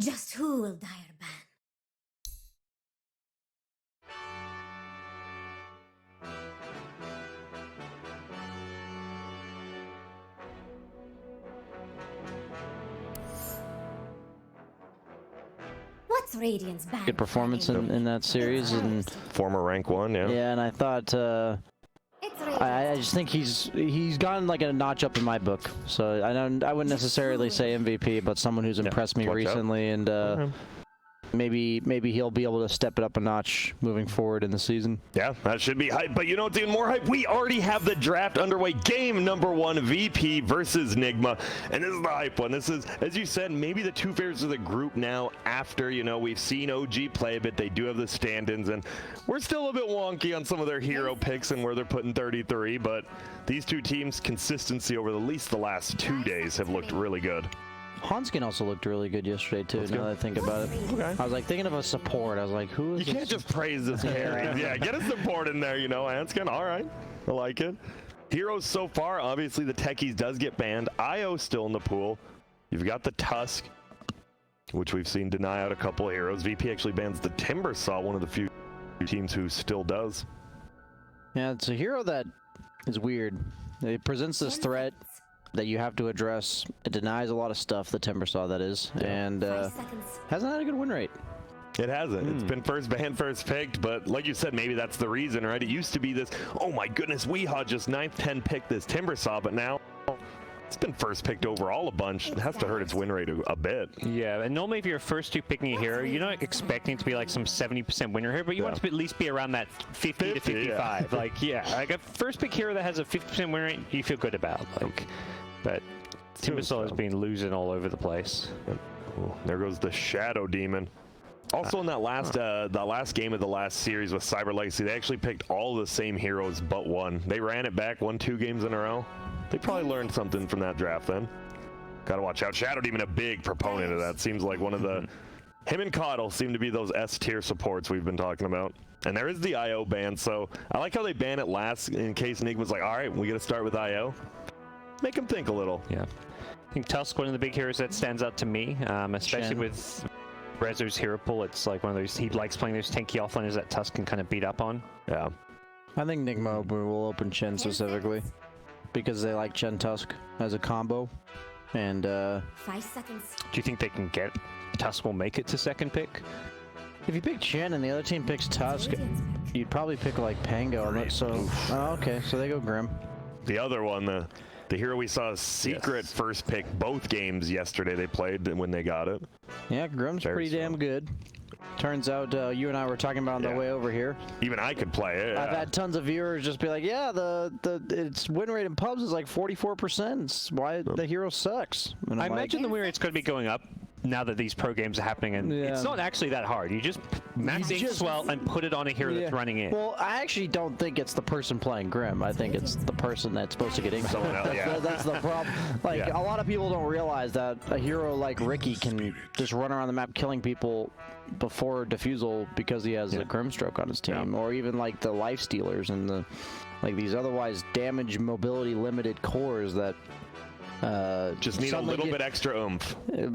Just who will dire ban? What's Radiant's ban? Good performance in that series, and Former rank 1, yeah. yeah, and I thought I just think he's gone like a notch up in my book. So I wouldn't necessarily say MVP, but someone who's impressed me recently, and maybe he'll be able to step it up a notch moving forward in the season. Yeah, that should be hype. But you know what's even more hype? We already have the draft underway. Game number 1, VP versus NIGMA. And this is the hype one. This is, as you said, maybe the two favorites of the group now after, you know, we've seen OG play a bit. They do have the stand-ins, and we're still a bit wonky on some of their hero picks and where they're putting 33, but these two teams' consistency over at least the last 2 days have looked really good. Hanskin also looked really good yesterday too. Now that I think about it, Okay. I was like thinking of a support. I was like, who is? You can't just praise this carry. Yeah, get a support in there, you know, Hanskin. All right, I like it. Heroes so far, obviously the techies does get banned. IO still in the pool. You've got the Tusk, which we've seen deny out a couple of heroes. VP actually bans the Timbersaw, one of the few teams who still does. Yeah, it's a hero that is weird. It presents this threat that you have to address. It denies a lot of stuff, the Timbersaw that is, and hasn't had a good win rate. It hasn't. It's been first banned, first picked, but like you said, maybe that's the reason, right? It used to be this, oh my goodness, Weehaw just 9th, 10 picked this Timbersaw, but now it's been first picked overall a bunch. It has to hurt its win rate a bit. Yeah, and normally if you're first to picking a hero, you're not expecting to be like some 70% winner here, but you want to at least be around that 50 to 55. Yeah. Like, yeah, like a first pick hero that has a 50% win rate, you feel good about. Like, but Timbersaw has been losing all over the place. Oh, there goes the Shadow Demon. Also in that last game of the last series with Cyber Legacy, they actually picked all the same heroes but one. They ran it back, won 2 games in a row. They probably learned something from that draft then. Gotta watch out. Shadow Demon, a big proponent of that. Seems like one of the... Him and Coddle seem to be those S-tier supports we've been talking about. And there is the IO ban, so I like how they ban it last in case NIGMA's like, all right, we gotta start with IO. Make him think a little. Yeah. I think Tusk, one of the big heroes that stands out to me, especially with Rezo's hero pool. It's like one of those, he likes playing those tanky offliners that Tusk can kind of beat up on. Yeah. I think NIGMA will open Chen specifically because they like Chen Tusk as a combo, and 5 seconds. Do you think they can get, Tusk will make it to second pick? if you pick Chen and the other team picks Tusk, you'd probably pick like Pango. So, oh, okay, so they go Grim. The other one, the hero we saw secret first pick both games yesterday they played when they got it. Yeah, Grim's pretty damn good. Turns out you and I were talking about on the way over here. Even I could play it. I've had tons of viewers just be like, yeah, its win rate in pubs is like 44%. It's why the hero sucks. And I imagine the win rate's going to be going up now that these pro games are happening, and it's not actually that hard. You just max ink swell and put it on a hero that's running in. Well, I actually don't think it's the person playing Grim. I think it's the person that's supposed to get ink swell. That's the problem. Like, a lot of people don't realize that a hero like Ricky can just run around the map killing people before defusal because he has a Grimstroke on his team, or even like the life stealers and the these otherwise damage mobility limited cores that just need a little bit extra oomph.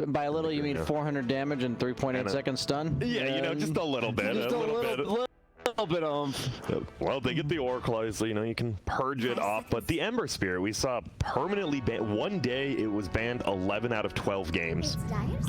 By a little, you mean 400 damage and 3.8 seconds stun? Yeah, you know, just a little bit. Just a little bit of well, they get the Oracle, so you know you can purge it off. But the Ember Spirit we saw permanently banned. One day it was banned 11 out of 12 games,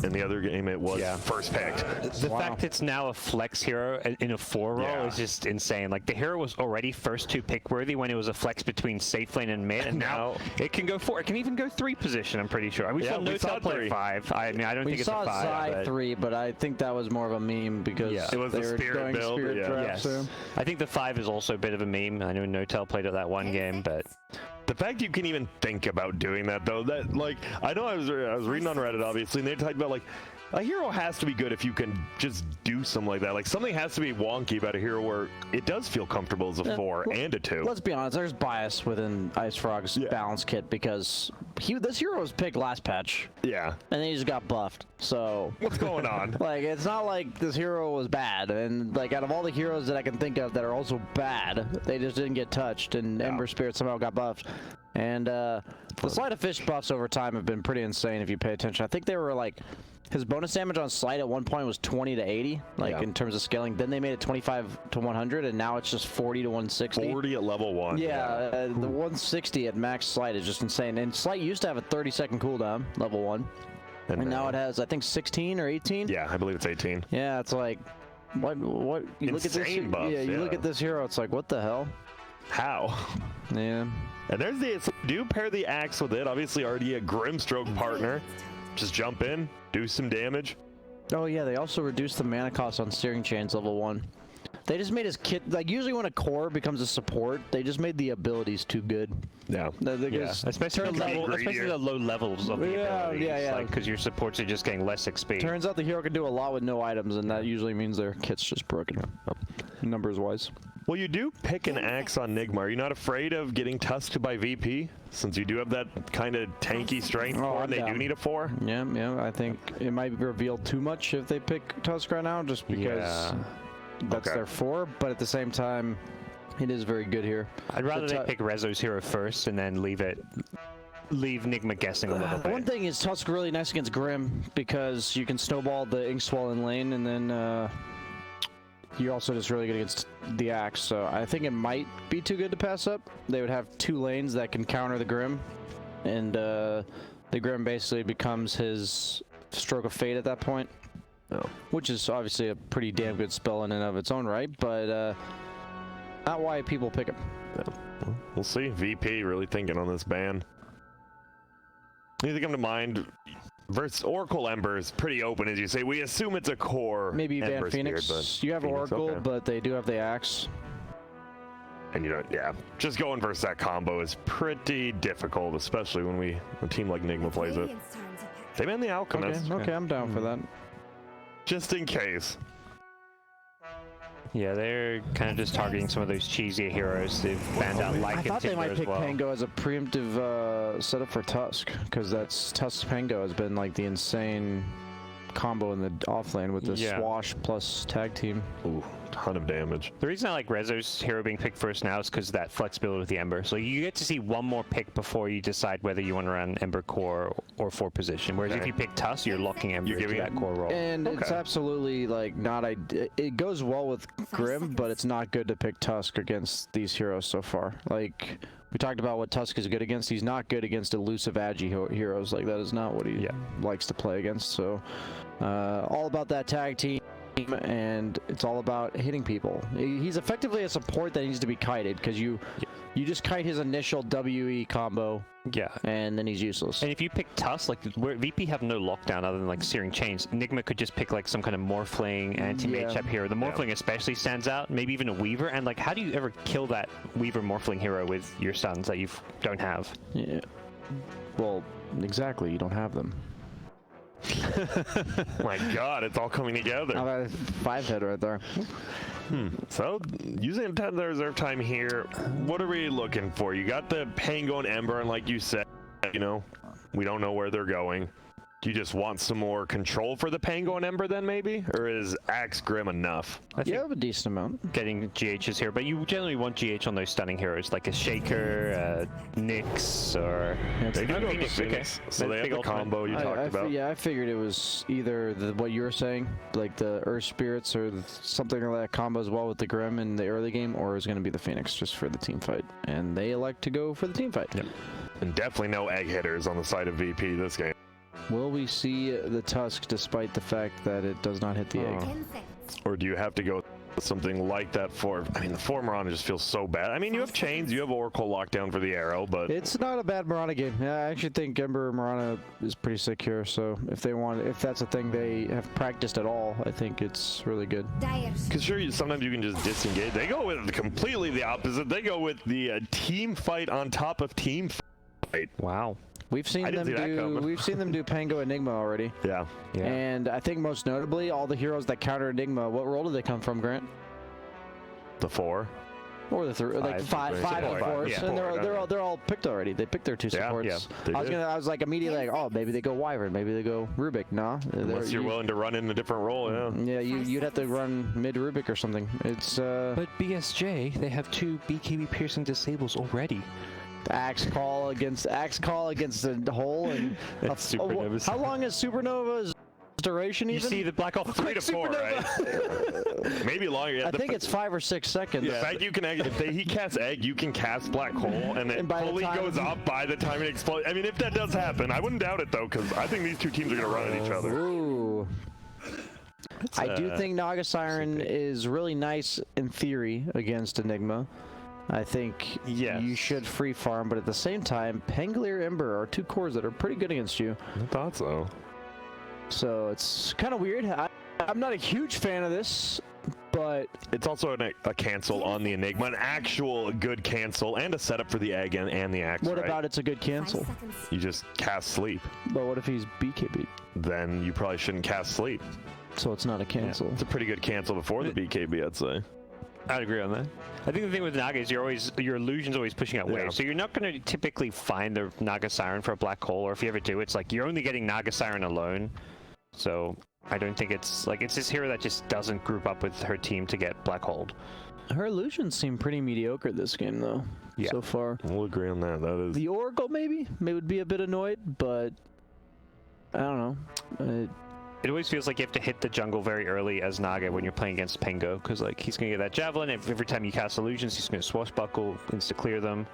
and the other game it was first picked. The fact it's now a flex hero in a 4 role is just insane. Like, the hero was already first 2 pick worthy when it was a flex between safe lane and mid, and now it can go 4. It can even go 3 position. I'm pretty sure. We saw NoTel play 5. I mean, I don't think it's a 5. We saw Zai 3, but I think that was more of a meme because it was they a were spirit build. Spirit draft, so. I think the 5 is also a bit of a meme. I know NoTel played it that one game, but the fact you can even think about doing that, though, that like I know I was reading on Reddit, obviously, and they talked about like a hero has to be good if you can just do something like that. Like, something has to be wonky about a hero where it does feel comfortable as a 4 and a 2. Let's be honest, there's bias within Ice Frog's balance kit because this hero was picked last patch. Yeah. And then he just got buffed. So what's going on? Like, it's not like this hero was bad. And like, out of all the heroes that I can think of that are also bad, they just didn't get touched, and Ember Spirit somehow got buffed. And the Sleight of Fish buffs over time have been pretty insane if you pay attention. I think they were like His bonus damage on Slight at one point was 20 to 80, like Yeah. in terms of scaling. Then they made it 25 to 100, and now it's just 40 to 160. 40 at level 1. Yeah, the 160 at max Slight is just insane. And Slight used to have a 30-second cooldown, level 1. And now it has, I think, 16 or 18? Yeah, I believe it's 18. Yeah, it's like, what, you look at this, Insane buff, you look at this hero, it's like, what the hell? How? Yeah. And there's the, so do pair the axe with it. Obviously already a Grimstroke partner. Just jump in, do some damage. Oh yeah, they also reduced the mana cost on Searing Chains level 1. They just made his kit, like usually when a core becomes a support, they just made the abilities too good. Yeah. Especially the low levels of the abilities. Yeah. Like, because your supports are just getting less XP. Turns out the hero can do a lot with no items, and that usually means their kit's just broken, numbers-wise. Well, you do pick an axe on NIGMA. Are you not afraid of getting tusked by VP? Since you do have that kind of tanky strength core, and they do need a 4? Yeah, I think it might reveal too much if they pick Tusk right now, just because that's their 4, but at the same time, it is very good here. I'd rather they pick Rezo's hero first and then leave NIGMA guessing a little bit. One thing is Tusk really nice against Grim, because you can snowball the Inkswell in lane, and then you're also just really good against the Axe, so I think it might be too good to pass up. They would have 2 lanes that can counter the Grim, and the Grim basically becomes his Stroke of Fate at that point, which is obviously a pretty damn good spell in and of its own right, but not why people pick him. Yeah. We'll see. VP really thinking on this ban. Anything come to mind? Versus Oracle Ember is pretty open, as you say. We assume it's a core. Maybe Van Ember Phoenix. Spirit, but you have Phoenix, Oracle, okay. but they do have the Axe. And you know, yeah, just going versus that combo is pretty difficult, especially when a team like NIGMA plays it. They ban the Alchemist. Okay, I'm down for that. Just in case. Yeah, they're kind of just targeting some of those cheesier heroes. They've banned out I thought they might pick well. Pango as a preemptive setup for Tusk, because that's Tusk Pango has been like the insane combo in the offlane with the Swash plus tag team. Ooh, ton of damage. The reason I like Rezo's hero being picked first now is because of that flexibility with the Ember. So you get to see one more pick before you decide whether you want to run Ember core or 4 position. Whereas if you pick Tusk, you're locking Ember into that core role. And it's absolutely like not it goes well with Grim, but it's not good to pick Tusk against these heroes so far. Like we talked about what Tusk is good against. He's not good against elusive agi heroes. Like that is not what he likes to play against. So all about that tag team, and it's all about hitting people. He's effectively a support that needs to be kited, because you just kite his initial WE combo, and then he's useless. And if you pick Tusk, like where VP have no lockdown other than like Searing Chains, NIGMA could just pick like some kind of Morphling anti-mage type hero. The Morphling especially stands out, maybe even a Weaver. And like, how do you ever kill that Weaver Morphling hero with your stuns that you don't have? Yeah. Well, exactly. You don't have them. My God, it's all coming together. I've got a 5-head right there. So, using the reserve time here, what are we looking for? You got the Pango and Ember, and like you said, you know, we don't know where they're going. Do you just want some more control for the Pango and Ember then, maybe? Or is Axe Grim enough? You have a decent amount. Getting GHs here, but you generally want GH on those stunning heroes, like a Shaker, Nyx, or... They do go Phoenix, so they have the combo you talked about. Yeah, I figured it was either what you were saying, like the Earth Spirits, or something like that combo as well with the Grim in the early game, or is going to be the Phoenix just for the team fight. And they elect to go for the team fight. Yep. And definitely no egg hitters on the side of VP this game. Will we see the Tusk despite the fact that it does not hit the egg? Or do you have to go with something like that for... I mean, the 4 Mirana just feels so bad. I mean, you have Chains, you have Oracle lockdown for the arrow, but... It's not a bad Mirana game. Yeah, I actually think Ember Mirana is pretty sick here, so if that's a thing they have practiced at all, I think it's really good. Because sure, sometimes you can just disengage. They go with completely the opposite. They go with the team fight on top of team fight. Wow. We've seen them do Pango Enigma already. Yeah. And I think most notably, all the heroes that counter Enigma, what role do they come from, Grant? The 4. Or the 3, like 5 of course. And they're all picked already. They picked their 2 supports. I was like immediately like, oh, maybe they go Wyvern, maybe they go Rubik. Nah. Unless you're willing to run in a different role, Yeah, you'd have to run mid Rubik or something. It's But BSJ, they have 2 BKB piercing disables already. Axe call against the hole, and Supernova's. how long is Supernova's duration You even? see the black hole 3 to 4, right? Maybe longer. Yeah, I think it's 5 or 6 seconds. The fact you can, if he casts egg, you can cast black hole, and it fully goes up by the time it explodes. I mean, if that does happen, I wouldn't doubt it though, because I think these two teams are going to run at each other. Ooh. I do think Naga Siren is really nice in theory against Enigma. I think you should free farm, but at the same time, Pangolier Ember are 2 cores that are pretty good against you. I thought so. So it's kind of weird. I'm not a huge fan of this, but it's also a cancel on the Enigma, an actual good cancel, and a setup for the egg and the axe. What about it's a good cancel? You just cast sleep. But what if he's BKB? Then you probably shouldn't cast sleep. So it's not a cancel. Yeah, it's a pretty good cancel before the BKB, I'd say. I'd agree on that. I think the thing with Naga is your illusion's always pushing out waves, so you're not going to typically find the Naga Siren for a black hole, or if you ever do, it's like you're only getting Naga Siren alone. So I don't think it's this hero that just doesn't group up with her team to get black holed. Her illusions seem pretty mediocre this game though. So far. We'll agree on that. That is the Oracle maybe would be a bit annoyed, but I don't know. It always feels like you have to hit the jungle very early as Naga when you're playing against Pengo, because like he's gonna get that javelin. Every time you cast illusions, he's gonna swashbuckle, insta clear them.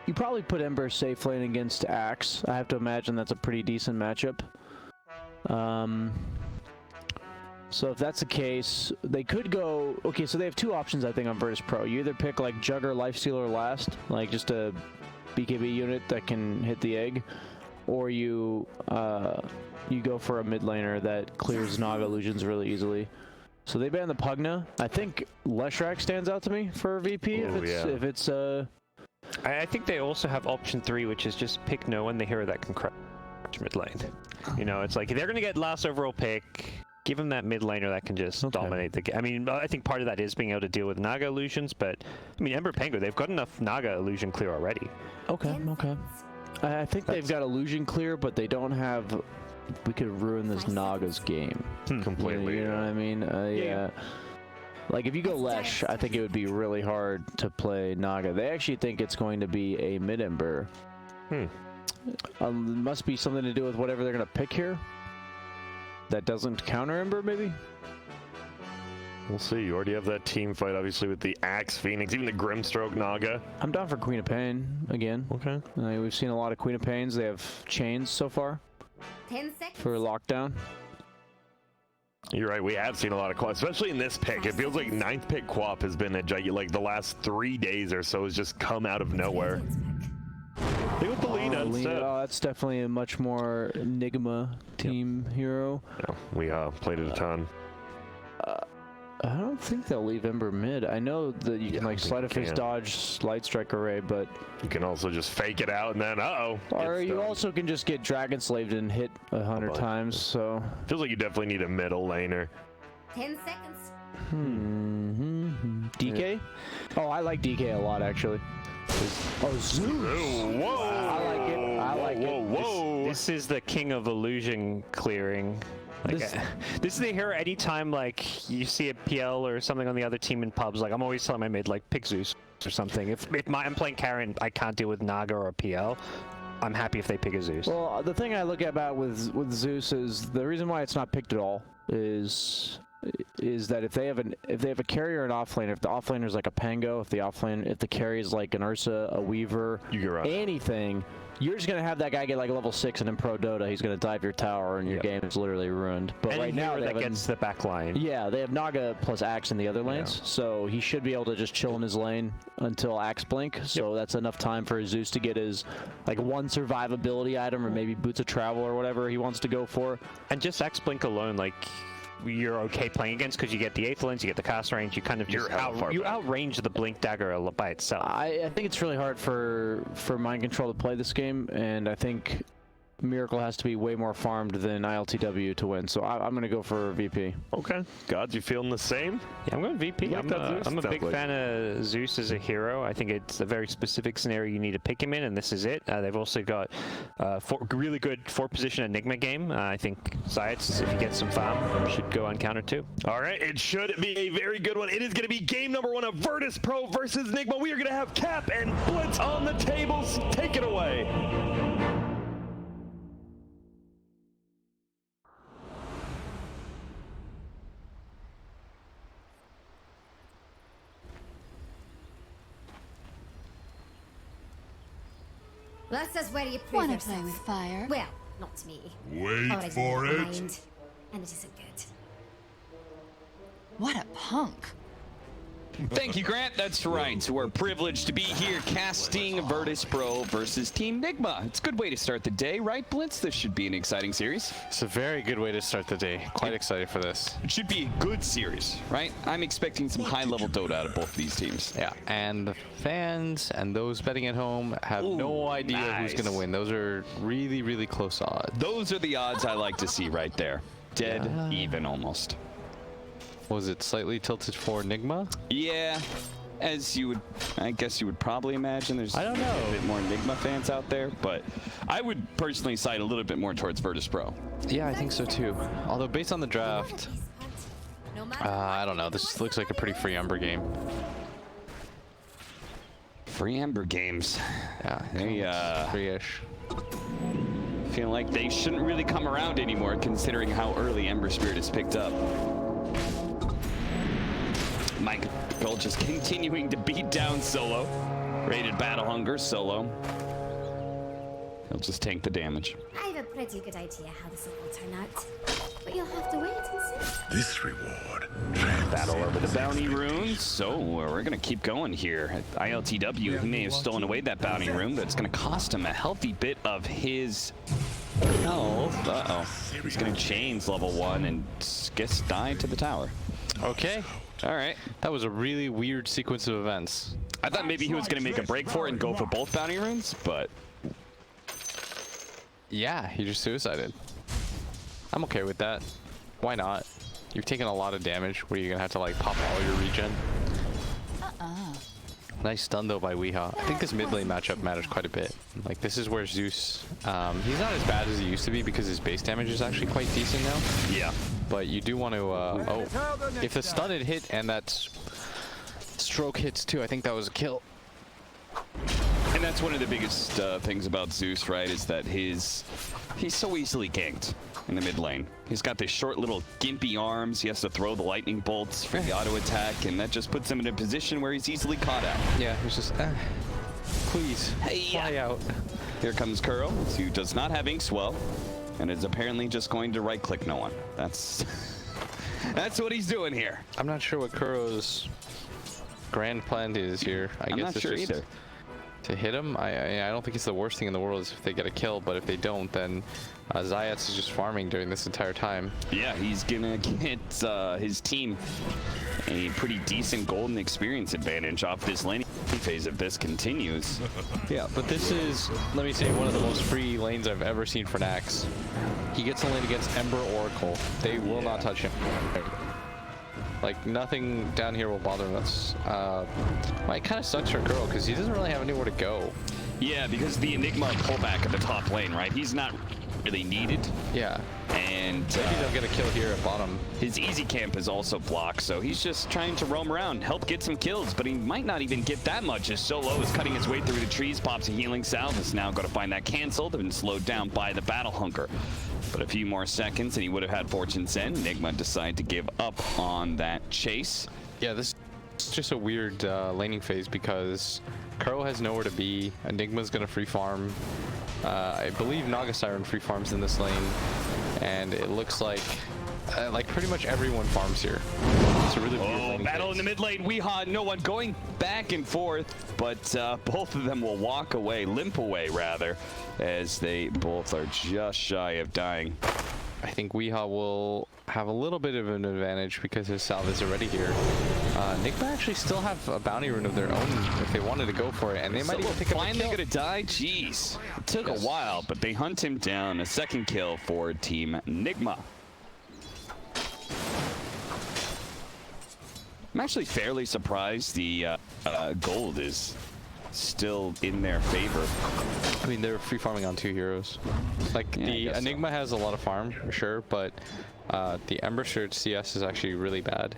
You probably put Ember safe lane against Axe. I have to imagine that's a pretty decent matchup. So if that's the case, they could go. Okay, so they have 2 options I think on Virtus Pro. You either pick like Jugger Lifestealer last, like just a BKB unit that can hit the egg, or you go for a mid laner that clears Naga illusions really easily. So they banned the Pugna. I think Leshrac stands out to me for VP. If it's I think they also have option 3, which is just pick no one the hero that can crush mid lane. You know, it's like they're gonna get last overall pick. Give them that mid laner that can just dominate the game. I mean, I think part of that is being able to deal with Naga illusions, but I mean, Ember Pengo, they've got enough Naga illusion clear already. Okay. I think they've got illusion clear, but they don't have. We could ruin this Naga's game completely. You know what I mean? Yeah. Like if you go Lesh, I think it would be really hard to play Naga. They actually think it's going to be a mid Ember. Must be something to do with whatever they're gonna pick here. That doesn't counter Ember, maybe? We'll see. You already have that team fight, obviously, with the Axe Phoenix, even the Grimstroke Naga. I'm down for Queen of Pain again. Okay. We've seen a lot of Queen of Pains. They have chains so far 10 seconds. for lockdown. You're right. We have seen a lot of Quap, especially in this pick. It feels like 9th pick Quap has been a giant. Like the last 3 days or so has just come out of nowhere. They went the Lina instead. Oh, that's definitely a much more NIGMA team hero. Yeah, we played it a ton. I don't think they'll leave Ember mid. I know that you can like sleight of face dodge light strike array, but you can also just fake it out and then or you also can just get dragon slaved and hit 100 times. So feels like you definitely need a middle laner. 10 seconds. DK? Oh, I like DK a lot actually. Oh, Zeus! Whoa! I like it. I like it. Whoa! This is the king of illusion clearing. Like, this is the hero anytime like you see a PL or something on the other team in pubs. Like I'm always telling my mid like pick Zeus or something. If I'm playing Karen, I can't deal with Naga or a PL. I'm happy if they pick a Zeus. Well, the thing I look at about with Zeus is the reason why it's not picked at all is that if they have a carrier and offlane, if the offlaner is like a Pango, if the carry is like an Ursa, a Weaver, anything, you're just gonna have that guy get like level 6 and in Pro Dota he's gonna dive your tower and your game is literally ruined. But right now that gets the back line. Yeah, they have Naga plus Axe in the other lanes, so he should be able to just chill in his lane until Axe blink. So that's enough time for Zeus to get his like 1 survivability item or maybe Boots of Travel or whatever he wants to go for. And just Axe blink alone, like you're okay playing against because you get the 8th lanes, you get the cast range, you kind of just outrange the blink dagger by itself. I think it's really hard for mind control to play this game, and I think Miracle has to be way more farmed than ILTW to win, so I'm going to go for VP. Okay. Gods, you feeling the same? Yeah, I'm going VP. I'm a big fan of Zeus as a hero. I think it's a very specific scenario you need to pick him in, and this is it. They've also got really good 4-position Enigma game. I think Zayats, if he gets some farm, should go uncountered too. All right, it should be a very good one. It is going to be game number 1 of Virtus Pro versus NIGMA. We are going to have Cap and Blitz on the tables. Take it away. That's just where you prove Wanna yourself. play with fire? Well, not me. Wait Already for made up my it. mind, and it isn't good. What a punk. Thank you, Grant. That's right. So we're privileged to be here casting Virtus Pro versus Team NIGMA. It's a good way to start the day, right, Blitz? This should be an exciting series. It's a very good way to start the day. Quite excited for this. It should be a good series, right? I'm expecting some high-level Dota out of both of these teams. Yeah, and the fans and those betting at home have no idea who's going to win. Those are really, really close odds. Those are the odds I like to see right there. Dead even almost. Was it slightly tilted for NIGMA? Yeah, as you would, I guess you would probably imagine. There's I don't know. a bit more NIGMA fans out there, but I would personally side a little bit more towards Virtus Pro. Yeah, I think so too. Although based on the draft, No matter I don't know. This looks like a pretty free Ember game. Free Ember games. Yeah, They free-ish. feel like they shouldn't really come around anymore, considering how early Ember Spirit is picked up. Michael just continuing to beat down Solo. Rated Battle Hunger, Solo. He'll just tank the damage. I have a pretty good idea how this will turn out, but you'll have to wait and see. This reward. Battle over the bounty runes. So we're going to keep going here. At ILTW, he may have stolen away that bounty rune, but it's going to cost him a healthy bit of his health. Uh-oh. He's going to chains level 1 and gets die to the tower. Okay. All right. That was a really weird sequence of events. I thought maybe he was going to make a break for it and go for both bounty runes, but Yeah, he just suicided. I'm okay with that. Why not? You've taken a lot of damage. What are you going to have to like pop all your regen? Nice stun though by Weehaw. I think this mid lane matchup matters quite a bit. Like this is where Zeus, he's not as bad as he used to be because his base damage is actually quite decent now. yeah. But you do want to, if the stun had hit and that stroke hits too, I think that was a kill. And that's one of the biggest things about Zeus, right, is that he's so easily ganked in the mid lane. He's got these short little gimpy arms. He has to throw the lightning bolts for the auto attack, and that just puts him in a position where he's easily caught out. Yeah, he's just, please, fly out. Here comes Kuro, who does not have Inkswell, and is apparently just going to right-click no one. That's what he's doing here. I'm not sure what Kuro's grand plan is here. I I'm guess not it's sure just either. to hit him. I don't think it's the worst thing in the world is if they get a kill, but if they don't, then Zayats is just farming during this entire time. Yeah, he's gonna get his team a pretty decent golden experience advantage off this laning phase if this continues. Yeah, but this is, let me say, one of the most free lanes I've ever seen for Nax. He gets a lane against Ember Oracle. They will not touch him. Like, nothing down here will bother him. That's, well, it kind of sucks for Kuro because he doesn't really have anywhere to go. Yeah, because the Enigma pullback at the top lane, right? He's not really needed. Yeah. And Maybe they'll get a kill here at bottom. his easy camp is also blocked, so he's just trying to roam around, help get some kills, but he might not even get that much as Solo is cutting his way through the trees, pops a healing salve, is now going to find that canceled and slowed down by the Battle Hunker. But a few more seconds and he would have had Fortune's End. Enigma decided to give up on that chase. Yeah, this is just a weird laning phase because Kuro has nowhere to be. Enigma's going to free farm. I believe Naga Siren free farms in this lane. And it looks like pretty much everyone farms here. It's a really weird laning Battle phase. in the mid lane. Weehaw, no one going back and forth, but both of them will walk away, limp away rather, as they both are just shy of dying. I think Weehaw will have a little bit of an advantage because his salve is already here. NIGMA actually still have a bounty rune of their own if they wanted to go for it, and they might even pick up a finally kill. gonna die. Jeez, it took a while, but they hunt him down. A second kill for Team NIGMA. I'm actually fairly surprised the gold is still in their favor. I mean, they're free farming on 2 heroes. Like, Yeah, I the guess so. Enigma has a lot of farm, for sure, but the Ember Shirt CS is actually really bad.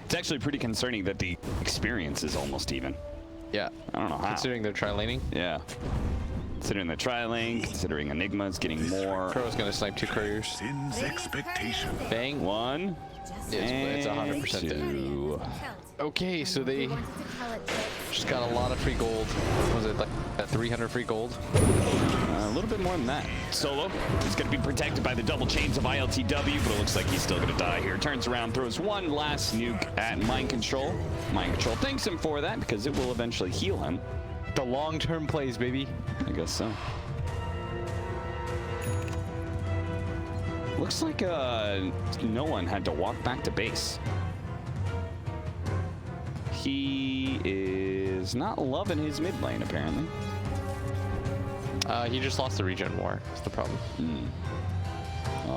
It's actually pretty concerning that the experience is almost even. Yeah. I don't know how. Considering they're tri-laning. Yeah. Considering the tri-lane, considering Enigma's getting more. Kuro's gonna snipe 2 couriers. Sin's expectation. Bang. One. It's 100% dead. Two. Okay, so they Wanted to call it just got a lot of free gold. Was it like 300 free gold. A little bit more than that. Solo is going to be protected by the double chains of ILTW, but it looks like he's still going to die here. Turns around, throws one last nuke at Mind Control. Mind Control thanks him for that because it will eventually heal him. The long-term plays, baby. I guess so. Looks like no one had to walk back to base. He is not loving his mid lane, apparently. He just lost the regen war. That's the problem.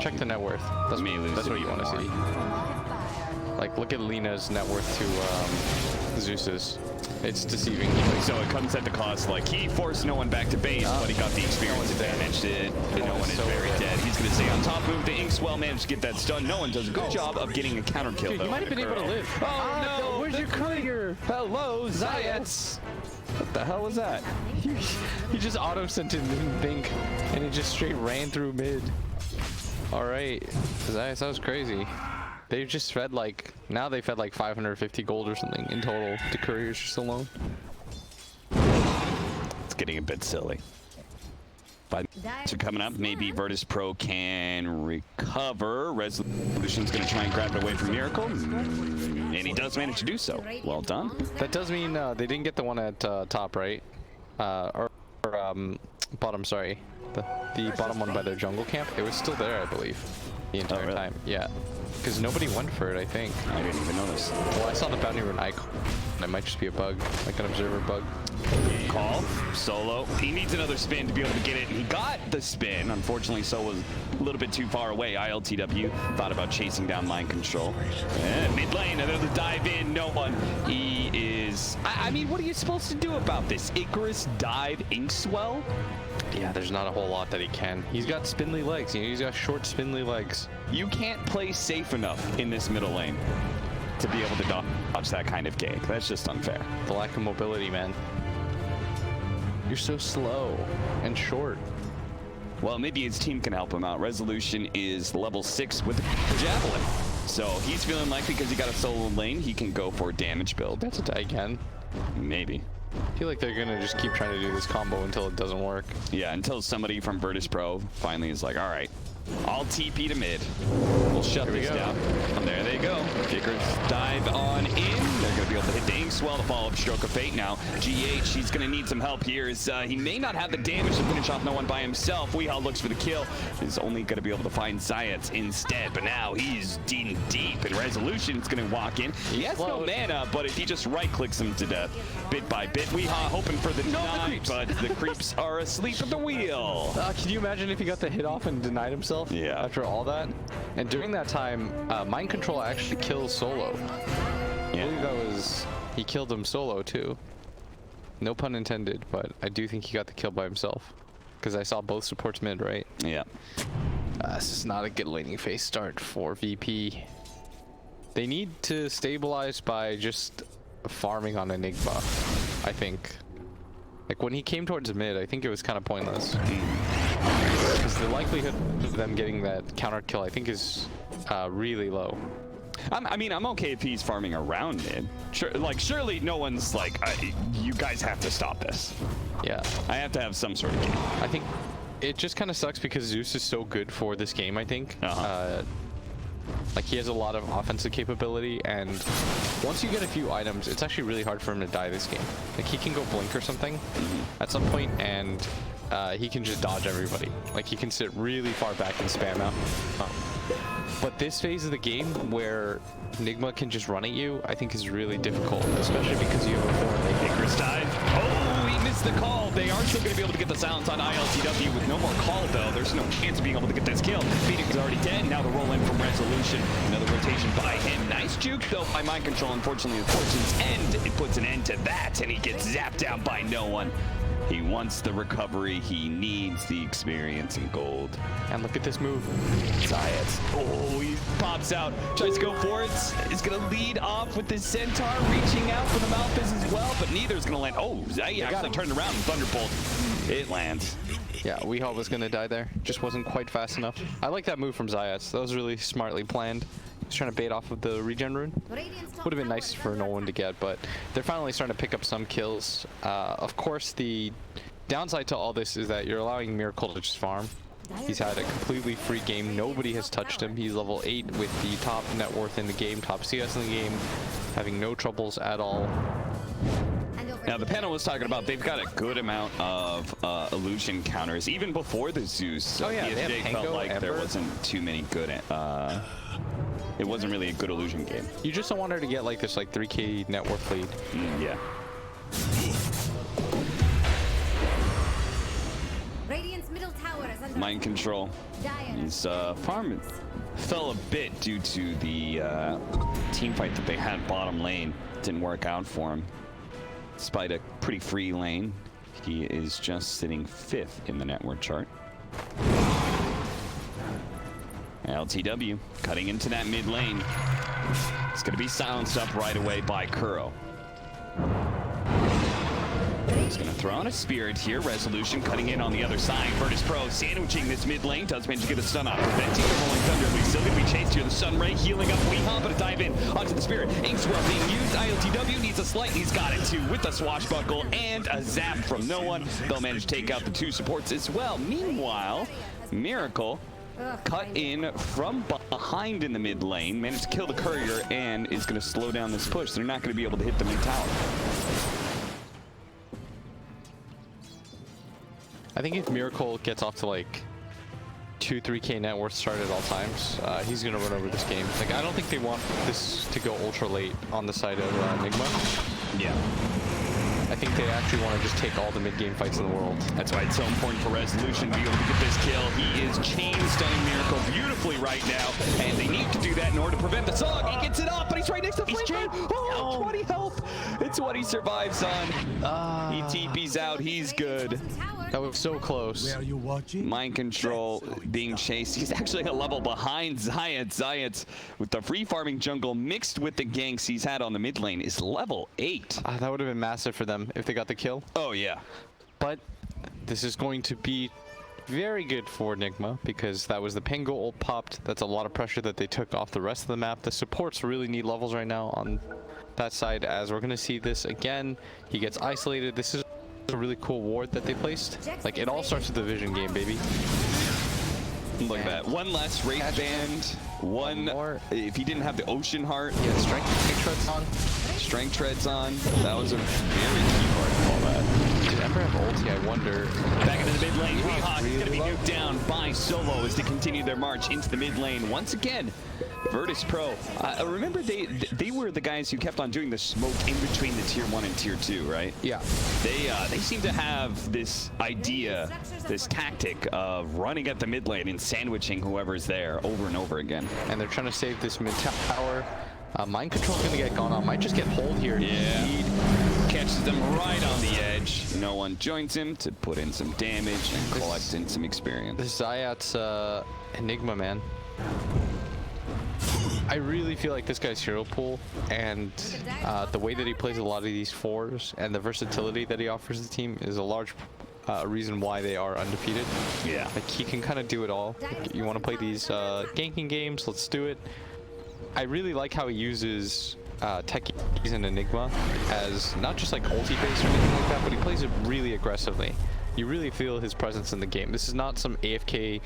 Check the net worth. That's what you want to see. Like, look at Lena's net worth to Zeus's. It's deceiving. So it comes at the cost, like, he forced no one back to base, but he got the experience advantage. No one is very dead. He's going to stay on top move. The Inkswell managed to get that stun. No one does a good job of getting a counter kill, Dude, though. he might have been able to live. Oh, no! Where's your courier? Hello, Zayats! What the hell was that? He just auto-sent it and didn't think, and he just straight ran through mid. All right, that was crazy. They've just fed like, now they fed like 550 gold or something in total to couriers just alone. It's getting a bit silly. So coming up, maybe Virtus Pro can recover. Resolution's going to try and grab it away from Miracle, and he does manage to do so. Well done. That does mean they didn't get the one at top, right? Or bottom, sorry. The bottom one by their jungle camp. It was still there, I believe, the entire time. Yeah, because nobody went for it, I think. I didn't even notice. Well, I saw the bounty rune icon. It might just be a bug, like an observer bug. Call, Solo. He needs another spin to be able to get it. He got the spin. Unfortunately, Solo was a little bit too far away. ILTW thought about chasing down Mind Control. And mid lane, another dive in. No one. He is... I mean, what are you supposed to do about this? Icarus dive Inkswell? Yeah, there's not a whole lot that he can. He's got spindly legs. You know, he's got short, spindly legs. You can't play safe enough in this middle lane to be able to dodge that kind of gank. That's just unfair. The lack of mobility, man. You're so slow and short. Well, maybe his team can help him out. Resolution is level 6 with the Javelin. So he's feeling like because he got a solo lane, he can go for a damage build. That's a die again. Maybe. I feel like they're going to just keep trying to do this combo until it doesn't work. Yeah, until somebody from Virtus Pro finally is like, all right, I'll TP to mid. We'll shut this down. And there they go. Kickers dive on in. They're going to be able to hit the Inkswell, the follow-up stroke of fate now. GH, he's going to need some help here. He may not have the damage to finish off no one by himself. Weehaw looks for the kill. He's only going to be able to find Zayats instead. But now he's deep. And Resolution's going to walk in. He has no mana, but if he just right-clicks him to death, bit by bit, Weehaw hoping for the deny, but the creeps are asleep at the wheel. Can you imagine if he got the hit off and denied himself? Yeah. After all that? And during that time, Mind Control actually kills Solo. I believe that was... He killed him solo, too. No pun intended, but I do think he got the kill by himself. Because I saw both supports mid, right? Yeah. This is not a good laning phase start for VP. They need to stabilize by just farming on Enigma, I think. Like, when he came towards mid, I think it was kind of pointless. Because the likelihood of them getting that counter kill, I think, is really low. I mean, I'm okay if he's farming around mid. Sure, like, surely no one's like, you guys have to stop this. Yeah. I have to have some sort of game. I think it just kind of sucks because Zeus is so good for this game, I think. Like, he has a lot of offensive capability, and once you get a few items, it's actually really hard for him to die this game. Like, he can go blink or something at some point, and he can just dodge everybody. Like, he can sit really far back and spam out. But this phase of the game where NIGMA can just run at you, I think is really difficult, especially because you have a 4-lane. Icarus dive. Oh, he missed the call. They are still going to be able to get the silence on ILTW with no more call, though. There's no chance of being able to get this kill. Phoenix is already dead. Now the roll in from Resolution. Another rotation by him. Nice juke, though, by Mind Control. Unfortunately, the Fortune's End, it puts an end to that, and he gets zapped down by no one. He wants the recovery. He needs the experience and gold. And look at this move. Zayats. Oh, he pops out. Tries to go for it. He's going to lead off with the Centaur, reaching out for the Malphus as well, but neither's going to land. Oh, he actually turned around and Thunderbolt. It lands. Yeah, Weehaw was going to die there. Just wasn't quite fast enough. I like that move from Zayats. That was really smartly planned. He's trying to bait off of the regen rune. Would have been nice for no one to get, but they're finally starting to pick up some kills. Of course, the downside to all this is that you're allowing Miracle to just farm. He's had a completely free game. Nobody has touched him. He's level 8 with the top net worth in the game, top CS in the game, having no troubles at all. Now, the panel was talking about they've got a good amount of illusion counters, even before the Zeus. So oh yeah, they have felt Pango, like Ember. there wasn't too many good. It wasn't really a good illusion game. You just don't want her to get like this 3k net worth lead. Yeah. Radiant's middle tower is under Mind control. His farm fell a bit due to the team fight that they had bottom lane. Didn't work out for him. Despite a pretty free lane, he is just sitting 5th in the network chart. LTW cutting into that mid lane. It's going to be silenced up right away by Kuro. He's going to throw on a Spirit here. Resolution cutting in on the other side. Virtus Pro sandwiching this mid lane. Does manage to get a stun off. Preventing the Rolling Thunder, but he's still going to be chased here. The Sunray healing up Weehaw, but a dive in onto the Spirit. Inkswell being used. ILTW needs a slight. He's got it too with the swashbuckle and a zap from no one. They'll manage to take out the 2 supports as well. Meanwhile, Miracle cut in from behind in the mid lane, managed to kill the courier, and is going to slow down this push. They're not going to be able to hit the mid tower. I think if Miracle gets off to 2-3k net worth start at all times, he's gonna run over this game. I don't think they want this to go ultra late on the side of NIGMA. Yeah. I think they actually want to just take all the mid-game fights in the world. That's why it's so important for Resolution to be able to get this kill. He is chain stunning Miracle beautifully right now, and they need to do that in order to prevent the song. He gets it up, but he's right next to Flame. Oh, 20 health. It's what he survives on. He TP's out. He's good. That was so close. Where are you watching? Mind control being chased. He's actually a level behind Zayat. Zayat, with the free farming jungle mixed with the ganks he's had on the mid lane, is level 8. That would have been massive for them if they got the kill. Oh, yeah. But this is going to be very good for NIGMA because that was the Pango ult popped. That's a lot of pressure that they took off the rest of the map. The supports really need levels right now on that side, as we're going to see this again. He gets isolated. This is a really cool ward that they placed. It all starts with the vision game, baby. Look at that. One less rate band. One more. If he didn't have the Ocean Heart. Yeah, strength treads on. Strength treads on. That was a very key part of all that. Did Ember have ulti? I wonder. Back into the mid lane. Weehaw is going to be nuked down by Solo as they continue their march into the mid lane. Once again, Virtus Pro. Remember, they were the guys who kept on doing the smoke in between the tier 1 and tier 2, right? Yeah. They seem to have this idea, this tactic of running at the mid lane and sandwiching whoever's there over and over again. And they're trying to save this mid tower. Mind control's gonna get gone on. Might just get pulled here. Yeah. He catches them right on the edge. No one joins him to put in some damage and collect in some experience. This Zayat's Enigma, man. I really feel like this guy's hero pool and the way that he plays a lot of these 4s and the versatility that he offers the team is a large reason why they are undefeated. Yeah. He can kind of do it all. You want to play these ganking games? Let's do it. I really like how he uses techies and Enigma as not just ulti based or anything like that, but he plays it really aggressively. You really feel his presence in the game. This is not some AFK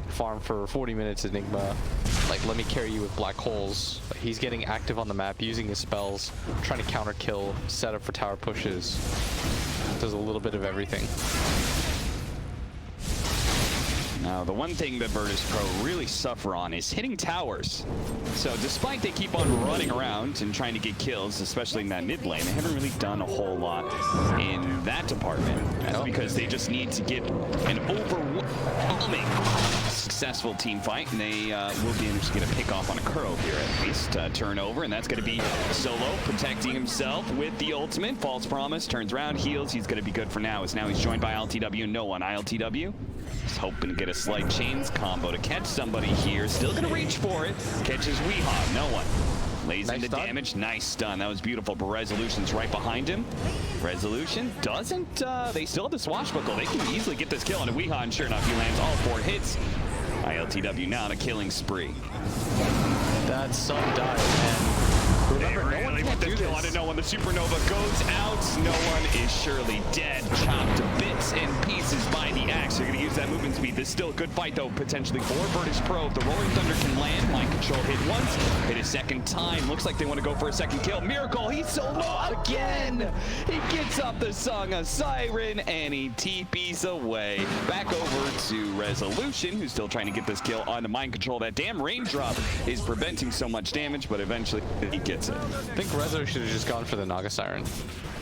farm for 40 minutes Enigma, let me carry you with black holes. He's getting active on the map, using his spells, trying to counter kill, set up for tower pushes. Does a little bit of everything. Now, the one thing that Virtus Pro really suffer on is hitting towers. So despite they keep on running around and trying to get kills, especially in that mid lane, they haven't really done a whole lot in that department. That's because they just need to get an overwhelming successful team fight, and they will be able to get a pick off on a Kuro here at least. Turnover, and that's going to be Solo protecting himself with the ultimate. False promise, turns around, heals. He's going to be good for now, as now he's joined by ILTW and no one. ILTW is hoping to get a slight chains combo to catch somebody here. Still going to reach for it. Catches Weehaw, no one. Lays into damage, nice stun. That was beautiful, but Resolution's right behind him. Resolution doesn't, they still have the swashbuckle. They can easily get this kill on a Weehaw, and sure enough, he lands all 4 hits. ILTW now on a killing spree. That's some dive, man. Remember, no one can do this. I don't know when the supernova goes out. No one is surely dead. Chopped to bits and pieces by the axe. They're going to use that movement speed. There's still a good fight, though, potentially for Virtus Pro. If the Rolling Thunder can land, mind control hit once, hit a second time. Looks like they want to go for a second kill. Miracle, he's so low again. He gets up the Song of Siren, and he TPs away. Back over to Resolution, who's still trying to get this kill onto mind control. That damn raindrop is preventing so much damage, but eventually he gets it. I think Rezo should have just gone for the Naga Siren.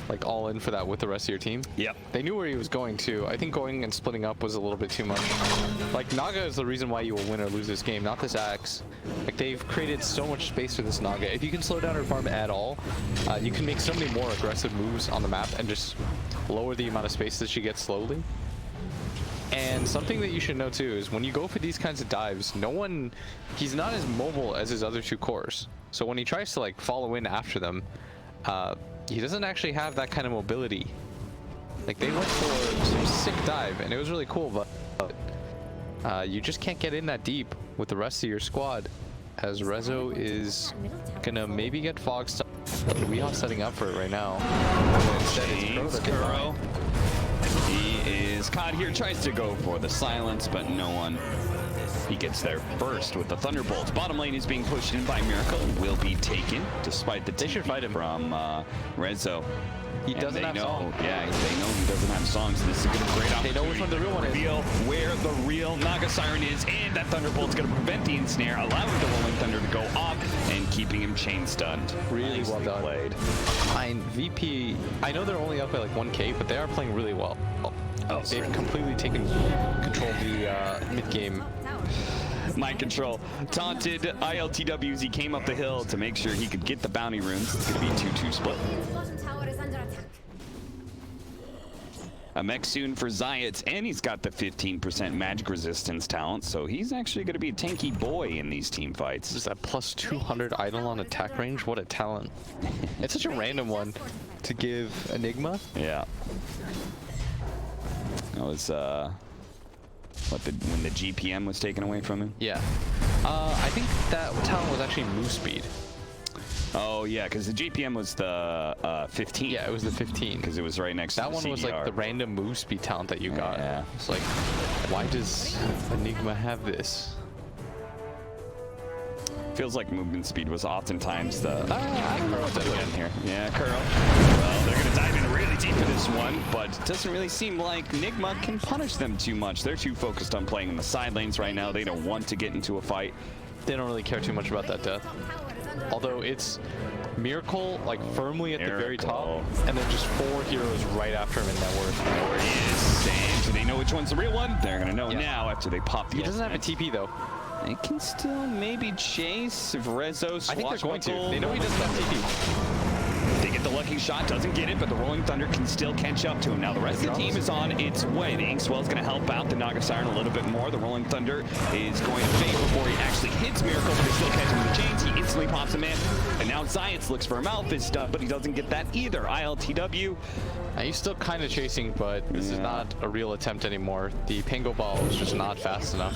Like all in for that with the rest of your team. Yep. They knew where he was going to. I think going and splitting up was a little bit too much. Like Naga is the reason why you will win or lose this game, not this axe. Like they've created so much space for this Naga. If you can slow down her farm at all, you can make so many more aggressive moves on the map and just lower the amount of space that she gets slowly. And something that you should know too is when you go for these kinds of dives, he's not as mobile as his other two cores. So when he tries to like follow in after them, he doesn't actually have that kind of mobility. Like they went for some sick dive and it was really cool, but you just can't get in that deep with the rest of your squad, as Rezo is gonna maybe get fog stuff. Weehaw setting up for it right now. James Kuro. He is caught here, tries to go for the silence, but no one. He gets there first with the Thunderbolts. Bottom lane is being pushed in by Miracle and will be taken, despite the should fight him from Rezo. He doesn't have songs. Yeah, they know he doesn't have songs. This is a great opportunity. They know which one the real one is. Reveal where the real Naga Siren is, and that Thunderbolt's going to prevent the ensnare, allowing the Rolling Thunder to go off and keeping him chain stunned. Really well done. Played. Fine, VP. I know they're only up by like 1K, but they are playing really well. They've completely taken control of the mid game. Mind control. Taunted ILTWs. He came up the hill to make sure he could get the bounty runes. It's going to be 2-2 split. A mech soon for Zayat, and he's got the 15% magic resistance talent, so he's actually going to be a tanky boy in these team fights. Just that plus 200 idle on attack range. What a talent. It's such a random one to give Enigma. Yeah. That was when the GPM was taken away from him? Yeah. I think that talent was actually move speed. Oh yeah, because the GPM was the 15. Yeah, it was the 15. Because it was right next to the That one was like the random move speed talent that you got. Yeah. It's like, why does Enigma have this? Feels like movement speed was oftentimes the... I don't know what to put in here. Yeah, Curl. Well, they're going to dive in really deep for this one, but it doesn't really seem like NIGMA can punish them too much. They're too focused on playing in the side lanes right now. They don't want to get into a fight. They don't really care too much about that death. Although it's Miracle like firmly at the very top, and then just 4 heroes right after him in that worth. There he is. And do they know which one's the real one? They're going to know now after they pop the He doesn't have a TP though. They can still maybe chase if Rezo. I think they're going to. They know he doesn't have TP. They get the lucky shot, doesn't get it, but the Rolling Thunder can still catch up to him. Now the rest of the team is on its way. The Inkswell's going to help out the Naga Siren a little bit more. The Rolling Thunder is going to fade before he actually hits Miracle, but they still catch him with the chains. He instantly pops him in. And now Zayat looks for a mouth fist stuff, but he doesn't get that either. ILTW. He's still kind of chasing, but this is not a real attempt anymore. The Pango Ball is just not fast enough.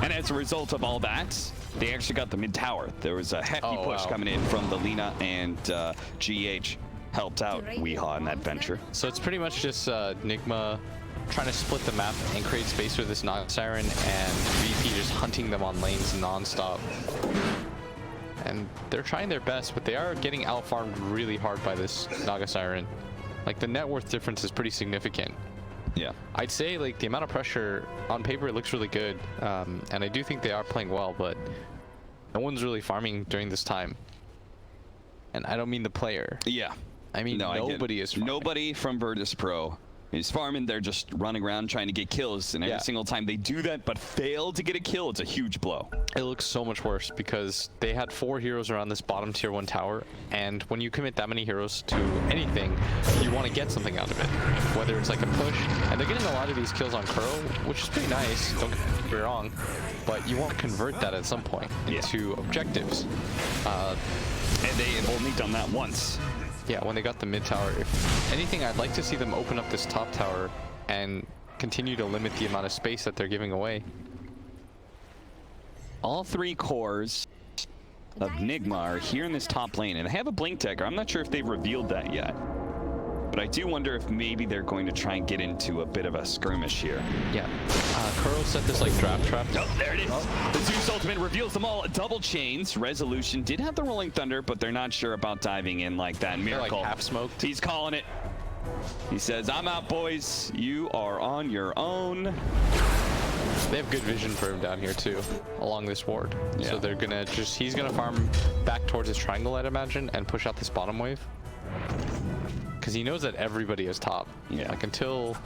And as a result of all that, they actually got the mid tower. There was a hefty push coming in from the Lina, and GH helped out Weehaw in that venture. So it's pretty much just NIGMA trying to split the map and create space for this Naga Siren, and VP just hunting them on lanes non-stop. And they're trying their best, but they are getting out-farmed really hard by this Naga Siren. Like, the net worth difference is pretty significant. Yeah. I'd say, like, the amount of pressure on paper, it looks really good. And I do think they are playing well, but no one's really farming during this time. And I don't mean the player. Yeah. I mean, nobody is farming. Nobody from Virtus Pro is farming. They're just running around trying to get kills, and every single time they do that but fail to get a kill, it's a huge blow. It looks so much worse because they had 4 heroes around this bottom tier 1 tower, and when you commit that many heroes to anything, you want to get something out of it, whether it's like a push. And they're getting a lot of these kills on Curl, which is pretty nice, don't get me wrong, but you want to convert that at some point into objectives. And they have only done that once. Yeah, when they got the mid tower. If anything, I'd like to see them open up this top tower and continue to limit the amount of space that they're giving away. All 3 cores of NIGMA are here in this top lane, and they have a blink dagger. I'm not sure if they've revealed that yet. But I do wonder if maybe they're going to try and get into a bit of a skirmish here. Yeah. Kuro set this like draft trap. Oh, there it is. The Zeus ultimate reveals them all. Double chains. Resolution did have the Rolling Thunder, but they're not sure about diving in like that. Miracle. Like half smoked. He's calling it. He says, I'm out, boys. You are on your own. They have good vision for him down here too, along this ward. Yeah. So they're gonna he's gonna farm back towards his triangle, I'd imagine, and push out this bottom wave. Because he knows that everybody is top. Yeah. Like until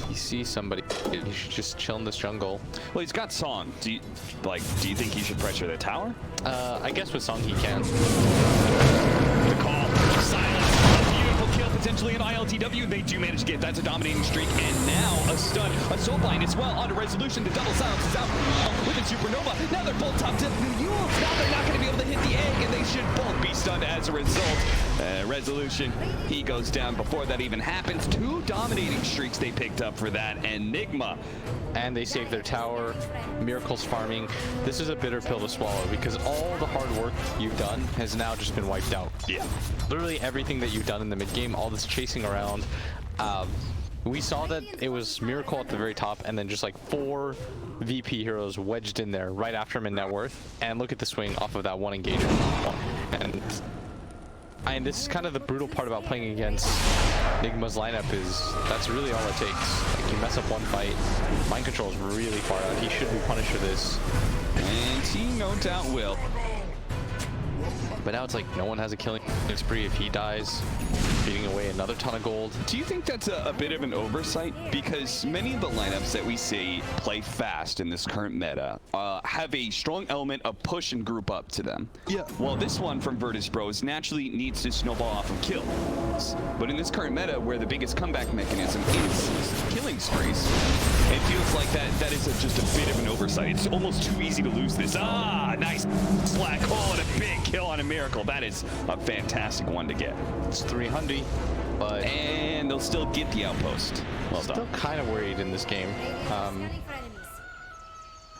you see somebody, he should just chill in this jungle. Well, he's got Song. Do you think he should pressure the tower? I guess with Song he can. The call. Silence. A beautiful kill potentially in ILTW. They do manage to get that's a dominating streak. And now a stun. A soul blind as well. Onto Resolution. The double silence is out with a supernova. Now they're both top to the Yule. Now they're not going to be able to hit the egg, and they should both be stunned as a result. Resolution, he goes down before that even happens. 2 dominating streaks they picked up for that. And NIGMA. And they saved their tower. Miracle's farming. This is a bitter pill to swallow because all the hard work you've done has now just been wiped out. Yeah. Literally everything that you've done in the mid game, all this chasing around. We saw that it was Miracle at the very top and then just like 4 VP heroes wedged in there right after him in net worth. And look at the swing off of that one engagement. And this is kind of the brutal part about playing against NIGMA's lineup is that's really all it takes. Like you mess up one fight, mind control is really far out. He should be punished for this. And he no doubt will. But now it's like no one has a killing spree if he dies, beating away another ton of gold. Do you think that's a bit of an oversight? Because many of the lineups that we see play fast in this current meta have a strong element of push and group up to them. Yeah. Well, this one from Virtus Bros naturally needs to snowball off of kills. But in this current meta, where the biggest comeback mechanism is killing sprees, it feels like that is just a bit of an oversight. It's almost too easy to lose this. Ah, nice slack hole and a big kill on a Miracle. That is a fantastic one to get. It's 300, but and they'll still get the outpost. Well done. Still kind of worried in this game.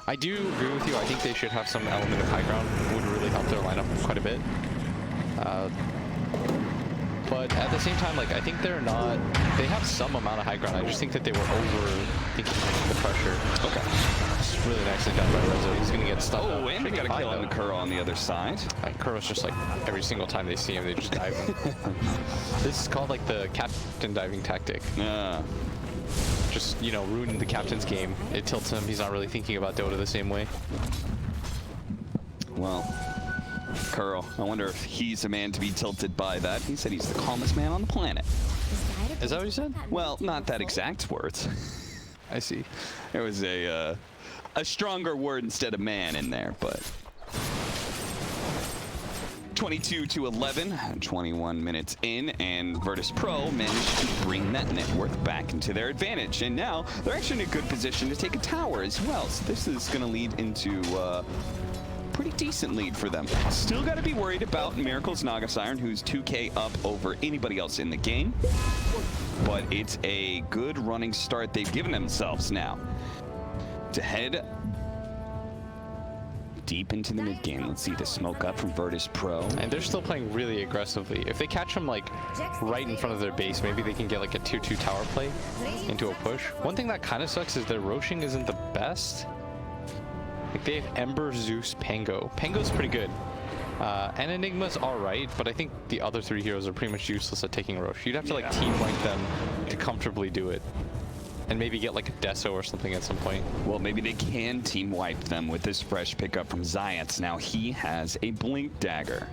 I do agree with you. I think they should have some element of high ground. Would really help their lineup quite a bit. But at the same time, like I think they're not. They have some amount of high ground. I just think that they were overthinking the pressure. Okay. It's really nicely done by Rezo. He's gonna get stuck. Oh, and they got a kill on the Kuro on the other side. Kuro's just like every single time they see him, they just dive him. This is called like the captain diving tactic. Just, you know, ruin the captain's game. It tilts him. He's not really thinking about Dota the same way. Well, Kuro, I wonder if he's a man to be tilted by that. He said he's the calmest man on the planet. Is that what you said? Well, not that exact words. I see. There was a stronger word instead of man in there, but 22-11, 21 minutes in, and Virtus Pro managed to bring that net worth back into their advantage. And now they're actually in a good position to take a tower as well. So this is going to lead into pretty decent lead for them. Still got to be worried about Miracle's Naga Siren, who's 2k up over anybody else in the game. But it's a good running start they've given themselves now to head deep into the mid game. Let's see the smoke up from Virtus Pro. And they're still playing really aggressively. If they catch them like right in front of their base, maybe they can get like a tier 2 tower play into a push. One thing that kind of sucks is their roshing isn't the best. Like they have Ember, Zeus, Pango. Pango's pretty good. And Enigma's alright, but I think the other 3 heroes are pretty much useless at taking Rosh. You'd have to like team wipe them to comfortably do it. And maybe get like a Deso or something at some point. Well, maybe they can team wipe them with this fresh pickup from Zayats. Now he has a Blink Dagger.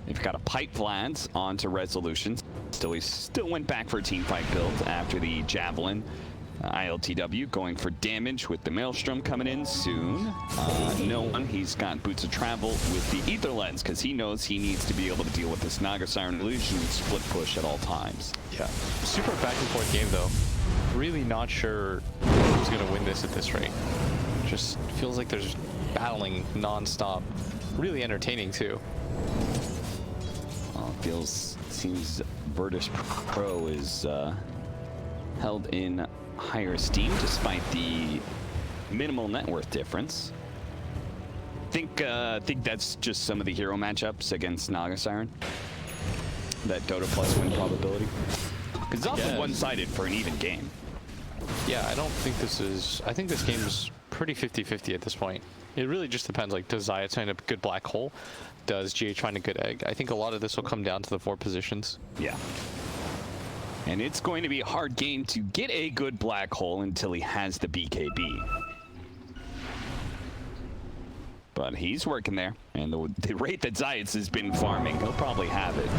They've got a Pipe Vlads onto Resolution. He still went back for a team fight build after the Javelin. ILTW going for damage with the Maelstrom coming in soon. No one. He's got Boots of Travel with the Ether Lens because he knows he needs to be able to deal with this Naga Siren Illusion split push at all times. Yeah. Super back and forth game though. Really not sure who's going to win this at this rate. Just feels like there's battling non-stop. Really entertaining too. Well, it seems Virtus Pro is held in higher esteem despite the minimal net worth difference. think that's just some of the hero matchups against Naga Siren. That Dota plus win probability. Because it's often one-sided for an even game. Yeah, I don't think this is... I think this game is pretty 50-50 at this point. It really just depends, like, does Zayat find a good black hole? Does GH find a good egg? I think a lot of this will come down to the 4 positions. Yeah. And it's going to be a hard game to get a good black hole until he has the BKB. But he's working there, and the rate that Zayat has been farming, he'll probably have it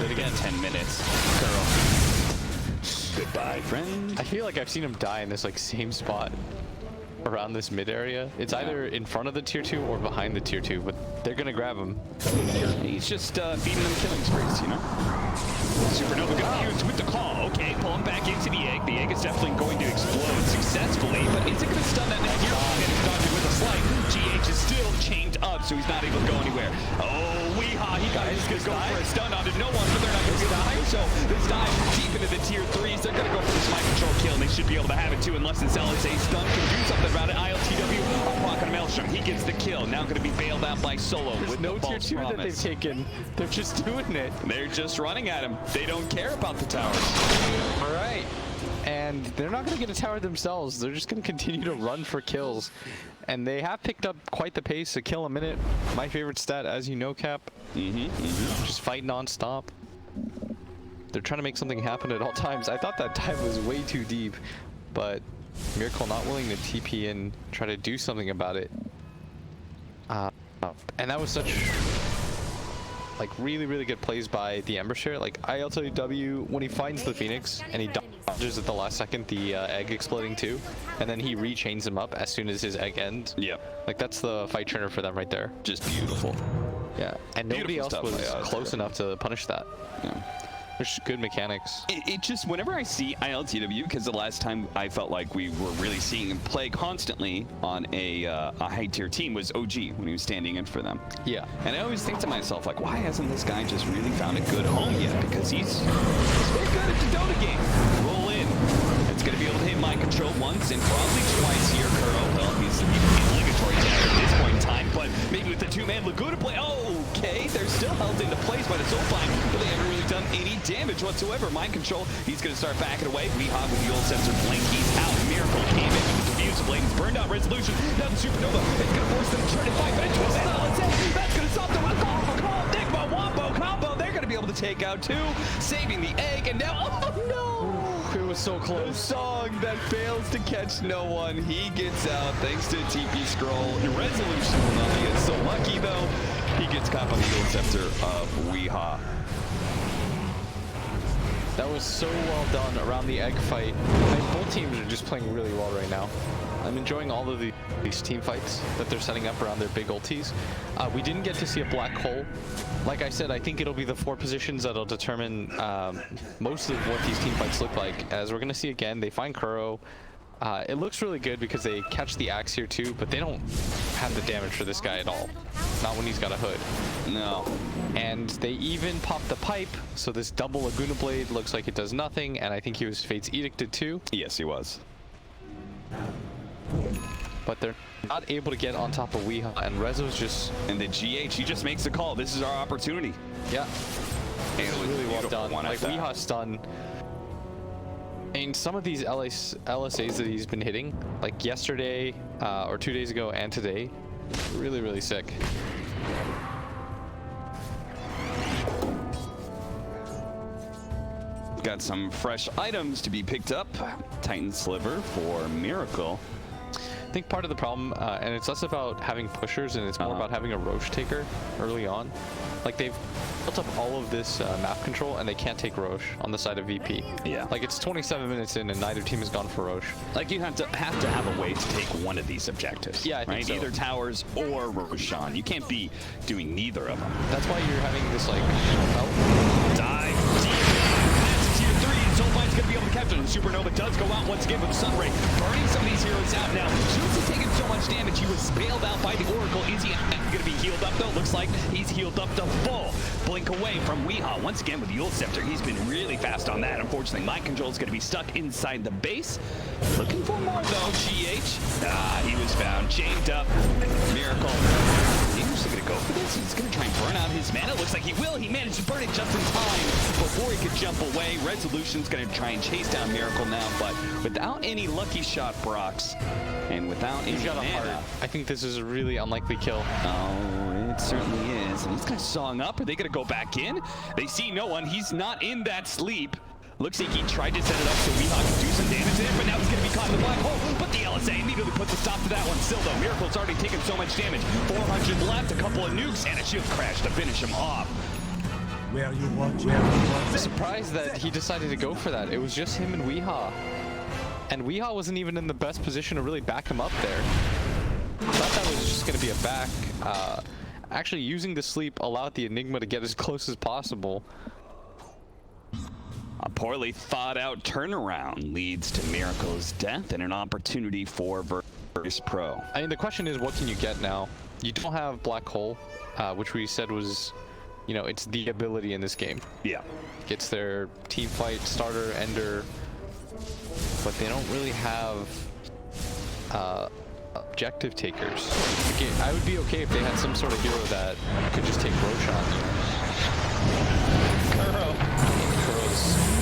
in again 10 minutes. Goodbye, friend. I feel like I've seen him die in this like same spot around this mid area. It's either in front of the tier 2 or behind the tier 2, but they're gonna grab him. He's just feeding them killing sprees, you know? Supernova confused with the call. Okay, pull him back into the egg. The egg is definitely going to explode successfully, but is it going to stun that net hero? And it's dodging with a slight. GH is still chained up, so he's not able to go anywhere. Oh, Weehaw, he got he's going to go for a stun onto no one, but they're not going to die. So this dive deep into the tier 3s. They're going to go for this mind control kill, and they should be able to have it too, unless it's LSA stun can do something about it. ILTW, Rock on Maelstrom, he gets the kill. Now going to be bailed out by Solo. There's with no the tier 2 promise. that they've taken. They're just doing it. They're just running at him. They don't care about the towers. All right. And they're not going to get a tower themselves. They're just going to continue to run for kills. And they have picked up quite the pace, a kill a minute. My favorite stat, as you know, Cap. Just fight non-stop. They're trying to make something happen at all times. I thought that dive was way too deep, but Miracle not willing to TP and try to do something about it. And that was such... like really good plays by the Ember Share. Like ILTW, when he finds the Phoenix and he dodges at the last second, the egg exploding too, and then he rechains him up as soon as his egg ends. Yep. Like that's the fight turner for them right there. Just beautiful. Yeah. And nobody else was close enough to punish that. Yeah. There's good mechanics. It just, whenever I see ILTW, because the last time I felt like we were really seeing him play constantly on a high tier team was OG when he was standing in for them. Yeah. And I always think to myself, like, why hasn't this guy just really found a good home yet? Because he's very good at the Dota game. Roll in. It's going to be able to hit mind control once and probably twice here, Kuro. Well, he's obligatory tag at this point in time, but maybe with the two-man Laguna play. Oh, okay. They're still held into place by the Soulfine, but they haven't really done any damage whatsoever. Mind control, he's going to start backing away. Weehaw with the old sensor blink, he's out. Miracle came in with the diffuse blade. He's burned out resolution. Now the Supernova is going to force them to turn and fight, but it's just that's going to stop them. Call NIGMA Wombo combo. They're going to be able to take out two, saving the egg, and now, oh no! It was so close. The song that fails to catch no one. He gets out thanks to a TP scroll. Resolution will not be so lucky though. He gets caught by the Eagle Scepter of Weehaw. That was so well done around the egg fight. Both teams are just playing really well right now. I'm enjoying all of these team fights that they're setting up around their big ultis. We didn't get to see a black hole. Like I said, I think it'll be the 4 positions that'll determine most of what these team fights look like. As we're going to see again, they find Kuro. It looks really good because they catch the axe here too, but they don't have the damage for this guy at all. Not when he's got a hood. No. And they even pop the pipe, so this double Laguna Blade looks like it does nothing, and I think he was Fate's Edicted too. Yes, he was. But they're not able to get on top of Weehaw, and Rezo's just... And the GH, he just makes the call. This is our opportunity. Yeah. And it was really well done. Like Weehaw's done. And some of these LSAs that he's been hitting, like yesterday or 2 days ago and today, really sick. Got some fresh items to be picked up. Titan Sliver for Miracle. I think part of the problem, and it's less about having pushers and it's more about having a Roche taker early on. Like they've built up all of this map control and they can't take Roche on the side of VP. Yeah. Like it's 27 minutes in and neither team has gone for Roche. Like you have to have a way to take one of these objectives. Yeah, I think so. Either towers or Roshan. You can't be doing neither of them. That's why you're having this like Dive deep. That's tier 3. Soulfine's gonna be able to capture them. Supernova does go out once again with Sunray, burning some of these heroes out now. Juice is taking so much much damage. He was bailed out by the Oracle. Is he going to be healed up, though? Looks like he's healed up to full. Blink away from Weehaw. Once again with the Ult Scepter. He's been really fast on that. Unfortunately, Mind Control is going to be stuck inside the base. Looking for more, though, GH. He was found. Chained up. Miracle. He's going to go for this. He's going to try and burn out his mana. Looks like he will. He managed to burn it just in time before he could jump away. Resolution's going to try and chase down Miracle now, but without any lucky shot procs and without any mana. I think this is a really unlikely kill. Oh, it certainly is. And he's going to song up. Are they going to go back in? They see no one. He's not in that sleep. Looks like he tried to set it up so Weehaw can do some damage there, but now he's going to be caught in the black hole. But the LSA immediately puts a stop to that one. Still, though, Miracle's already taken so much damage. 400 left, a couple of nukes, and a shield crash to finish him off. I'm surprised that he decided to go for that. It was just him and Weehaw. And Weehaw wasn't even in the best position to really back him up there. I thought that was just going to be a back. Actually, using the sleep allowed the Enigma to get as close as possible. A poorly thought out turnaround leads to Miracle's death and an opportunity for Virtus Pro. I mean, the question is, what can you get now? You don't have Black Hole, which we said was, you know, it's the ability in this game. Yeah. Gets their team fight, starter, ender, but they don't really have objective takers. Again, I would be okay if they had some sort of hero that could just take Roshan.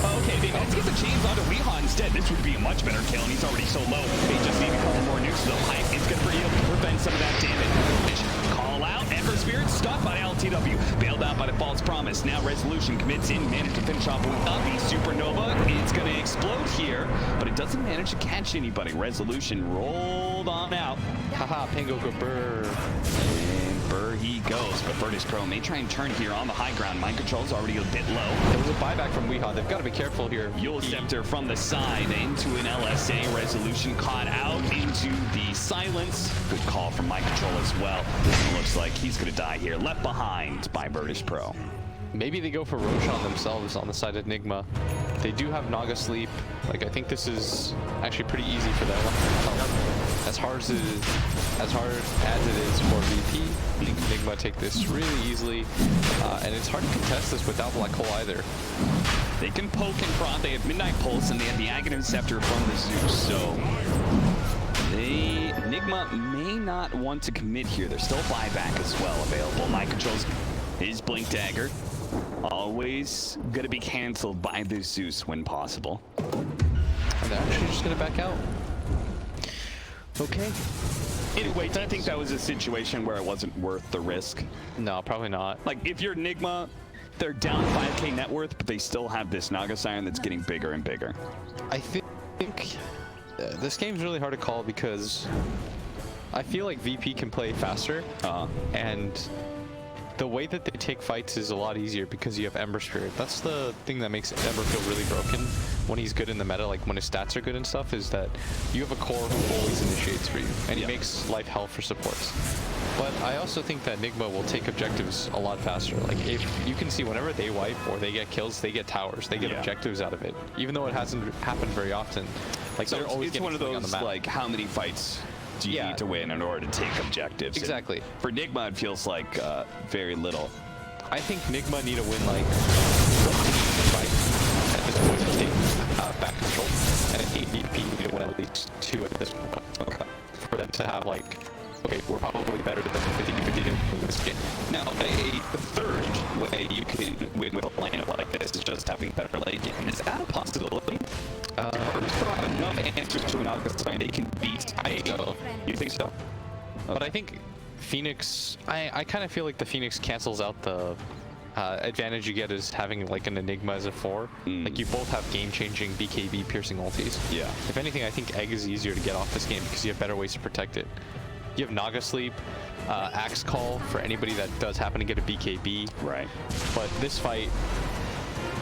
Okay, they managed to get the chains onto Weehaw instead. This would be a much better kill, and he's already so low. They just need a couple more nukes, though. Hype is going to be able to prevent some of that damage. Call out. Ember Spirit stuck by LTW. Bailed out by the False Promise. Now Resolution commits in, managed to finish off with the Supernova. It's going to explode here, but it doesn't manage to catch anybody. Resolution rolled on out. Haha, Pango go burr. And burr he goes, but Virtus Pro may try and turn here on the high ground. Mind Control's already a bit low. There was a buyback from Weehaw. They've got to be careful here. Ult Scepter from the side into an LSA. Resolution caught out into the silence. Good call from Mind Control as well. It looks like he's going to die here. Left behind by Virtus Pro. Maybe they go for Roshan themselves on the side of NIGMA. They do have Naga Sleep. Like, I think this is actually pretty easy for them. As hard as it is for VP, I think NIGMA take this really easily. And it's hard to contest this without Black Hole either. They can poke and prod. They have Midnight Pulse, and they have the Aghanim Scepter from the Zeus. So NIGMA may not want to commit here. There's still buyback as well available. Mind Control's his Blink Dagger. Always going to be canceled by the Zeus when possible. And they're actually just going to back out. Okay. Anyway, I think that was a situation where it wasn't worth the risk. No, probably not. Like, if you're NIGMA, they're down 5k net worth, but they still have this Naga Siren that's getting bigger and bigger. I think this game's really hard to call because I feel like VP can play faster. And the way that they take fights is a lot easier because you have Ember Spirit. That's the thing that makes Ember feel really broken when he's good in the meta, like when his stats are good and stuff, is that you have a core who always initiates for you, and he makes life hell for supports. But I also think that NIGMA will take objectives a lot faster. Like, if you can see whenever they wipe or they get kills, they get towers, they get objectives out of it. Even though it hasn't happened very often. Like, so they're always getting something on the map. Like, how many fights do you need to win in order to take objectives? Exactly. And for NIGMA, it feels like very little. I think NIGMA need to win like 1 fight at this point to take back control, and I think VP need to win at least 2 at this point for them to have like, okay, we're probably better than 50-50 in this game. Now, the third way you can win with a lineup like this is just having better late game. Is that a possibility? There's probably enough answers to an August they can beat Igo. You think so? But I think Phoenix, I kind of feel like the Phoenix cancels out the advantage you get is having like an Enigma as a 4. Like, you both have game-changing BKB piercing ultis. Yeah. If anything, I think Egg is easier to get off this game because you have better ways to protect it. You have Naga Sleep, Axe Call for anybody that does happen to get a BKB. Right. But this fight,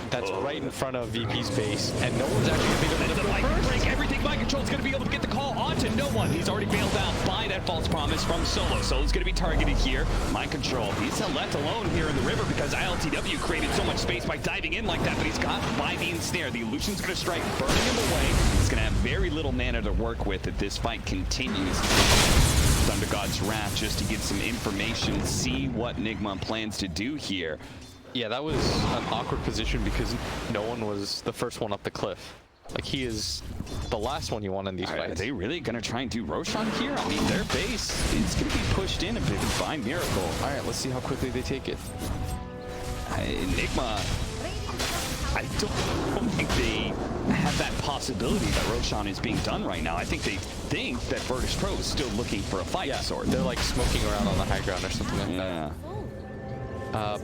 that's right in front of VP's base, and no one's actually going to be able to go first. Break everything. Mind Control's going to be able to get the call onto no one. He's already bailed out by that False Promise from Solo. Solo's going to be targeted here. Mind Control, he's left alone here in the river because ILTW created so much space by diving in like that, but he's got by the ensnare. The Illusion's going to strike, burning him away. He's going to have very little mana to work with if this fight continues. Thunder God's Wrath just to get some information, see what NIGMA plans to do here. Yeah, that was an awkward position because no one was the first one up the cliff. Like, he is the last one you want in these fights. Are they really going to try and do Roshan here? I mean, their base is going to be pushed in a bit by Miracle. All right, let's see how quickly they take it. NIGMA, I don't think they have that possibility that Roshan is being done right now. I think they think that Virtus Pro is still looking for a fight sort. They're like smoking around on the high ground or something like that. Yeah.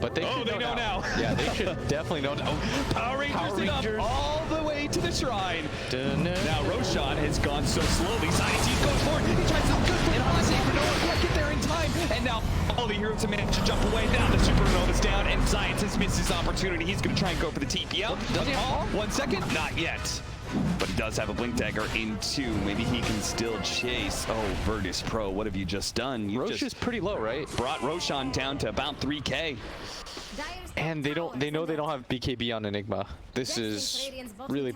But they should know now. Yeah, they should definitely know now. Power Rangers it up all the way to the shrine. Now Roshan has gone so slowly. Science goes for it. He tries to good for Odyssey, but no one can't get there in time. And now all the heroes have managed to jump away. Now the Supernova's down, and Science has missed his opportunity. He's going to try and go for the TP out. Does he have 1 second? Not yet. But he does have a Blink Dagger in 2. Maybe he can still chase. Oh, Virtus Pro, what have you just done? You Roche is pretty low, right? Brought Roshan down to about 3K. And they know they don't have BKB on NIGMA. This is really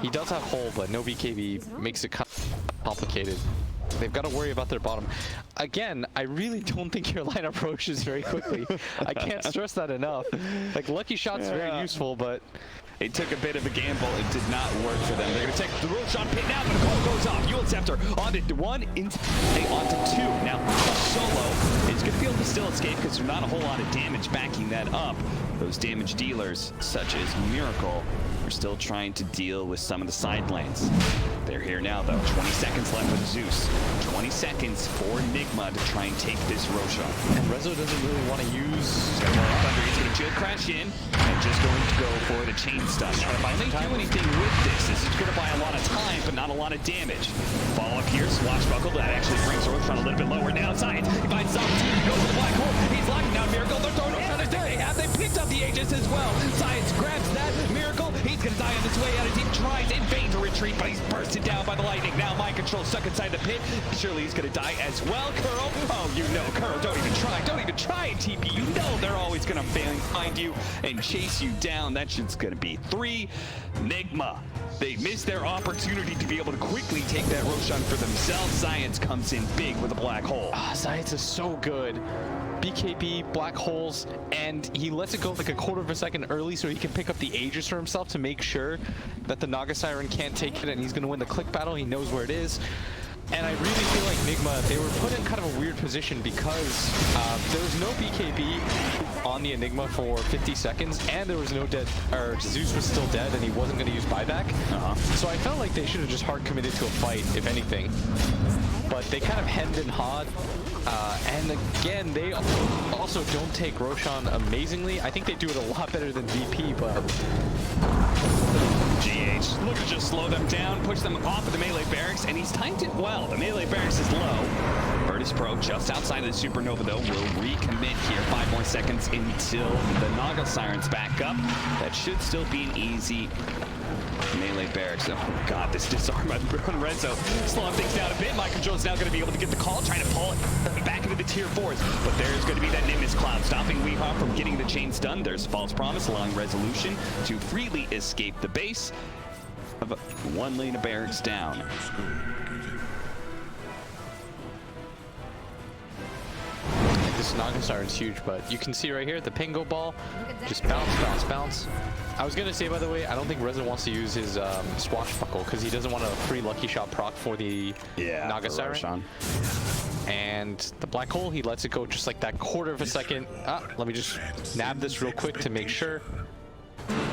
he does have Hole, but no BKB makes it complicated. They've got to worry about their bottom. Again, I really don't think your line approaches very quickly. I can't stress that enough. Like, Lucky Shot's very useful, but it took a bit of a gamble. It did not work for them. They're going to take the Roshan pit now, but the call goes off. Yule Scepter onto 1, onto 2. Now, Solo is going to be able to still escape because there's not a whole lot of damage backing that up. Those damage dealers, such as Miracle, are still trying to deal with some of the side lanes. They're here now, though. 20 seconds left with Zeus. 20 seconds for NIGMA to try and take this Roshan. And Rezo doesn't really want to use Thunder. He's going to chill crash in and just going to go for the chain stun. Trying to buy do anything with this. This is going to buy a lot of time, but not a lot of damage. Follow up here, Swashbuckle. That actually brings Roshan a little bit lower down. Science, he finds something. He goes to the black hole. He's locking down Miracle. They're throwing Roshan as they picked up the Aegis as well. Science grabs that. Miracle, he's going to die on his way out. His team tries in vain to retreat, but he's bursted down by the lightning. Now Mind Control stuck inside the pit. Surely he's going to die as well. Curl, oh, you know, Curl, don't even try. Don't even try, TP. You know they're always going to find you and chase you down. That shit's going to be 3. NIGMA, they missed their opportunity to be able to quickly take that Roshan for themselves. Science comes in big with a black hole. Science is so good. BKB, black holes, and he lets it go like a quarter of a second early so he can pick up the Aegis for himself to make sure that the Naga Siren can't take it and he's going to win the click battle. He knows where it is. And I really feel like NIGMA, they were put in kind of a weird position because there was no BKB on the Enigma for 50 seconds, and there was no Zeus was still dead, and he wasn't going to use buyback. So I felt like they should have just hard committed to a fight, if anything. But they kind of hemmed and hawed. And again, they also don't take Roshan amazingly. I think they do it a lot better than VP, but GH looking to just slow them down, push them off of the melee barracks, and he's timed it well. The melee barracks is low. Virtus Pro just outside of the Supernova, though, will recommit here. 5 more seconds until the Naga Siren's back up. That should still be an easy melee barracks. Oh god, this disarm on Renzo slowing things down a bit. Mind Control is now going to be able to get the call, trying to pull it back into the tier 4s. But there's going to be that Nimbus Cloud stopping Weehaw from getting the chain stun. There's False Promise, allowing Resolution to freely escape the base of 1 lane of barracks down. This Naga Siren's huge, but you can see right here, the Pingo Ball, just bounce, bounce, bounce. I was going to say, by the way, I don't think Rezo wants to use his Swashbuckle because he doesn't want a free Lucky Shot proc for the Naga Siren. Roshan. And the Black Hole, he lets it go just like that quarter of a second. Let me just nab this real quick to make sure.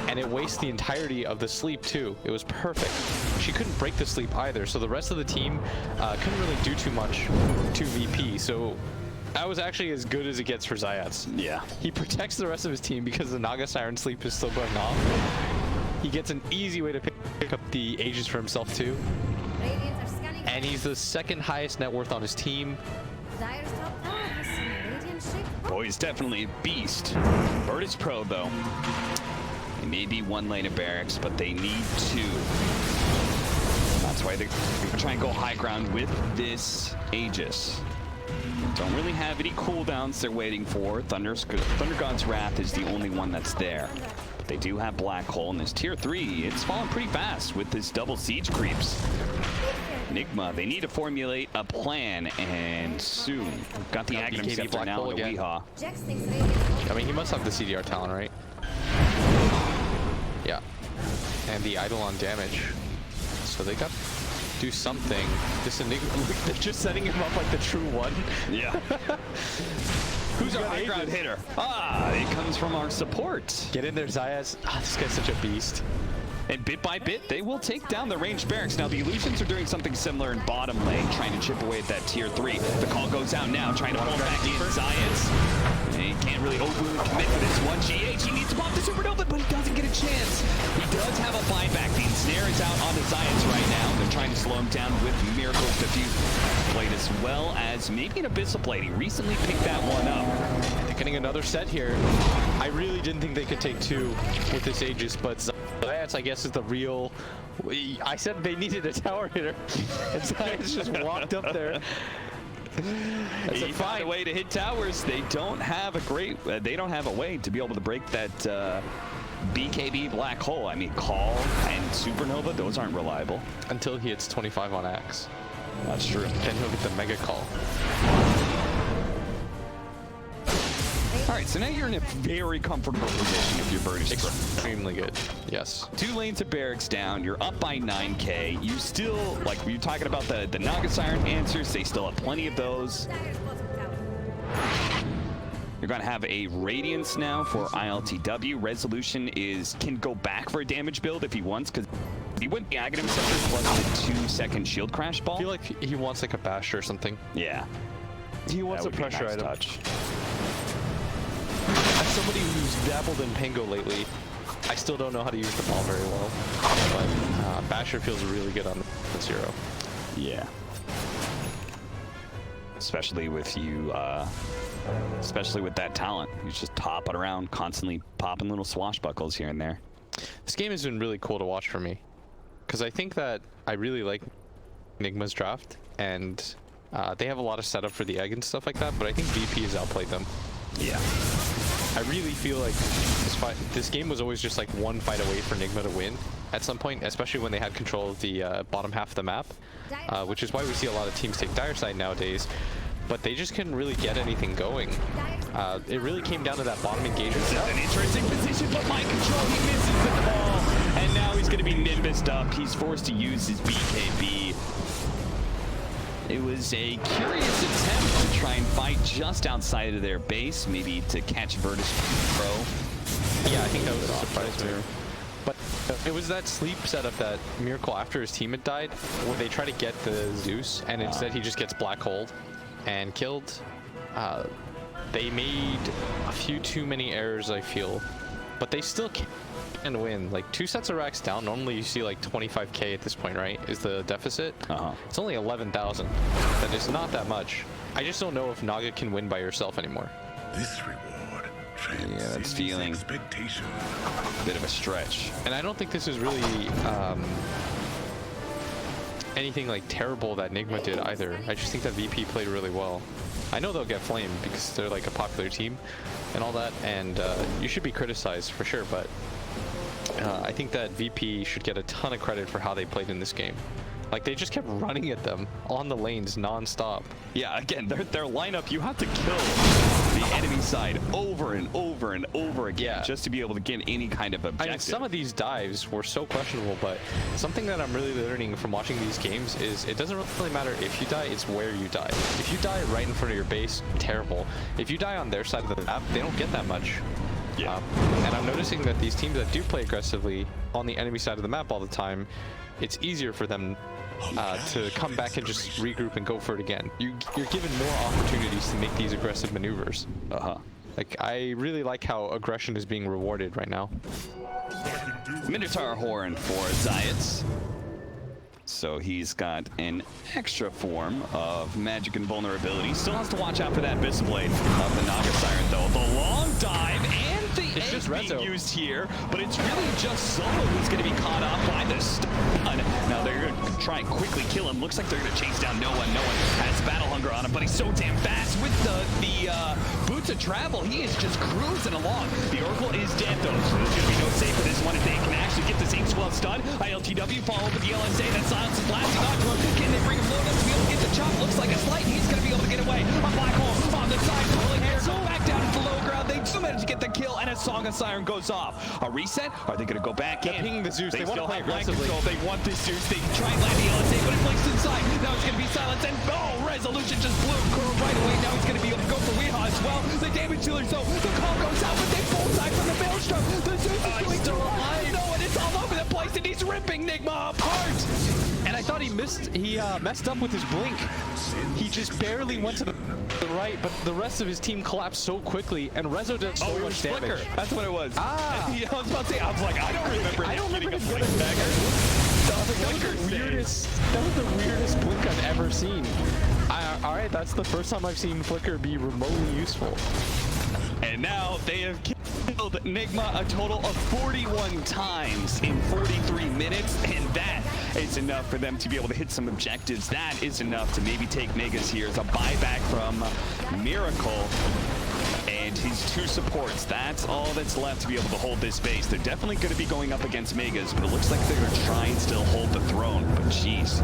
And it wastes the entirety of the sleep too. It was perfect. She couldn't break the sleep either, so the rest of the team couldn't really do too much to VP. So that was actually as good as it gets for Zayats. Yeah. He protects the rest of his team because the Naga Siren sleep is still going off. He gets an easy way to pick up the Aegis for himself too. And he's the 2nd highest net worth on his team. Boy, he's definitely a beast. Virtus Pro, though. They may be 1 lane of barracks, but they need 2. That's why they're trying to go high ground with this Aegis. Don't really have any cooldowns they're waiting for. Thunder God's Wrath is the only one that's there. But they do have Black Hole in this tier 3. It's falling pretty fast with this double siege creeps. NIGMA, they need to formulate a plan, and soon. Got the Aghanim Scepter now in the Weehaw. Jax thinks that I mean, he must have the CDR talent, right? Yeah. And the Eidolon damage. So they got to do something. This Enigma, they're just setting him up like the true one. Yeah. Who's our high ground hitter? Ah, it comes from our support. Get in there, Zayas. Ah, this guy's such a beast. And bit by bit, they will take down the ranged barracks. Now, the Illusions are doing something similar in bottom lane, trying to chip away at that tier 3. The call goes out now, trying to pull back in Zayas. He can't really overly commit for this one. GH, he needs to pop the Supernova, but he doesn't get a chance. He does have a buyback. The ensnare is out onto Zayas right now. They're trying to slow him down with Miracle's Diffuse Blade, as well as maybe an Abyssal Blade. He recently picked that one up. They're getting another set here. I really didn't think they could take 2 with this Aegis, but Zayas, I guess, is the real... I said they needed a tower hitter, and Zayas just walked up there. That's a fine way to hit towers. They don't have a great. They don't have a way to be able to break that BKB black hole. I mean, Call and Supernova, those aren't reliable. Until he hits 25 on Axe. That's true. Then he'll get the Mega Call. All right, so now you're in a very comfortable position if you're British. Extremely good. Yes. 2 lanes of barracks down. You're up by 9k. You still, like, you're talking about the Naga Siren answers. They still have plenty of those. You're going to have a Radiance now for ILTW. Resolution can go back for a damage build if he wants, because he went the Aghanim Scepter plus the 2-second shield crash ball. I feel like he wants like a Basher or something. Yeah. He wants a pressure nice item. Touch. As somebody who's dabbled in Pango lately, I still don't know how to use the ball very well. But Basher feels really good on the 0. Yeah. Especially with you, especially with that talent. He's just topping around, constantly popping little swashbuckles here and there. This game has been really cool to watch for me, because I think that I really like NIGMA's draft, and they have a lot of setup for the egg and stuff like that, but I think VP has outplayed them. Yeah. I really feel like this game was always just like one fight away for NIGMA to win at some point, especially when they had control of the bottom half of the map, which is why we see a lot of teams take dire side nowadays, but they just couldn't really get anything going. It really came down to that bottom engagement. An interesting position, but mind control, he misses the ball, and now he's going to be nimbused up. He's forced to use his BKB. It was a curious attempt to try and fight just outside of their base, maybe to catch Virtus Pro. Yeah, I think that was a surprise there. But it was that sleep setup that Miracle, after his team had died, where they try to get the Zeus, and instead he just gets black holed and killed. They made a few too many errors, I feel, but they still can win. Like 2 sets of racks down, normally you see like 25k at this point, right? Is the deficit? It's only 11,000. That is not that much. I just don't know if Naga can win by yourself anymore. This reward that's feeling expectation. A bit of a stretch. And I don't think this is really anything like terrible that NIGMA did either. I just think that VP played really well. I know they'll get flamed because they're like a popular team and all that, and you should be criticized for sure, but I think that VP should get a ton of credit for how they played in this game. Like, they just kept running at them on the lanes non-stop. Yeah, again, their lineup, you have to kill the enemy side over and over and over again just to be able to get any kind of objective. I mean, some of these dives were so questionable, but something that I'm really learning from watching these games is it doesn't really matter if you die, it's where you die. If you die right in front of your base, terrible. If you die on their side of the map, they don't get that much. Yeah. And I'm noticing that these teams that do play aggressively on the enemy side of the map all the time, it's easier for them to come back and just regroup and go for it again. You're given more opportunities to make these aggressive maneuvers. Like, I really like how aggression is being rewarded right now. Minotaur Horn for Zayas. So he's got an extra form of magic and vulnerability. Still has to watch out for that Abyssal Blade of the Naga Siren, though. The long dive and the egg being used here, but it's really just Solo who's going to be caught off by the stun. Now they're going to try and quickly kill him. Looks like they're going to chase down Noah. Noah has Battle Hunger on him, but he's so damn fast with the boots of travel. He is just cruising along. The Oracle is dead, though, so there's going to be no save for this one if they can actually get this Ink Swell stun. ILTW follow up with the LSA. That silence is blasting onto him. Can they chop. Looks like it's light. He's going to be able to get away. A black hole on the side. Pulling here. Go back down to the low ground. They do manage to get the kill, and a Song of Siren goes off. A reset? Are they going to go back in? They're pinging the Zeus. They want to play have line aggressively. control. They want this Zeus. They try and land the LSA, but it flicks inside. Now it's going to be silence, and Resolution just blew Curl right away. Now he's going to be able to go for Weehaw as well. The damage dealer, so the call goes out, but they pull side from the Maelstrom. The Zeus is doing still alive. No, and it's all over the place, and he's ripping Nigma apart. And I thought he messed up with his blink. He just barely went to the right, but the rest of his team collapsed so quickly, and Rezo did so much damage. Flicker. That's what it was. Ah. I was about to say, I was like, I don't remember getting a blink dagger. That was the weirdest blink I've ever seen. Alright, that's the first time I've seen Flicker be remotely useful. And now they have killed Nigma a total of 41 times in 43 minutes, and that is enough for them to be able to hit some objectives. That is enough to maybe take Megas here as a buyback from Miracle and his two supports. That's all that's left to be able to hold this base. They're definitely going to be going up against Megas, but it looks like they're going to try and still hold the throne. But jeez,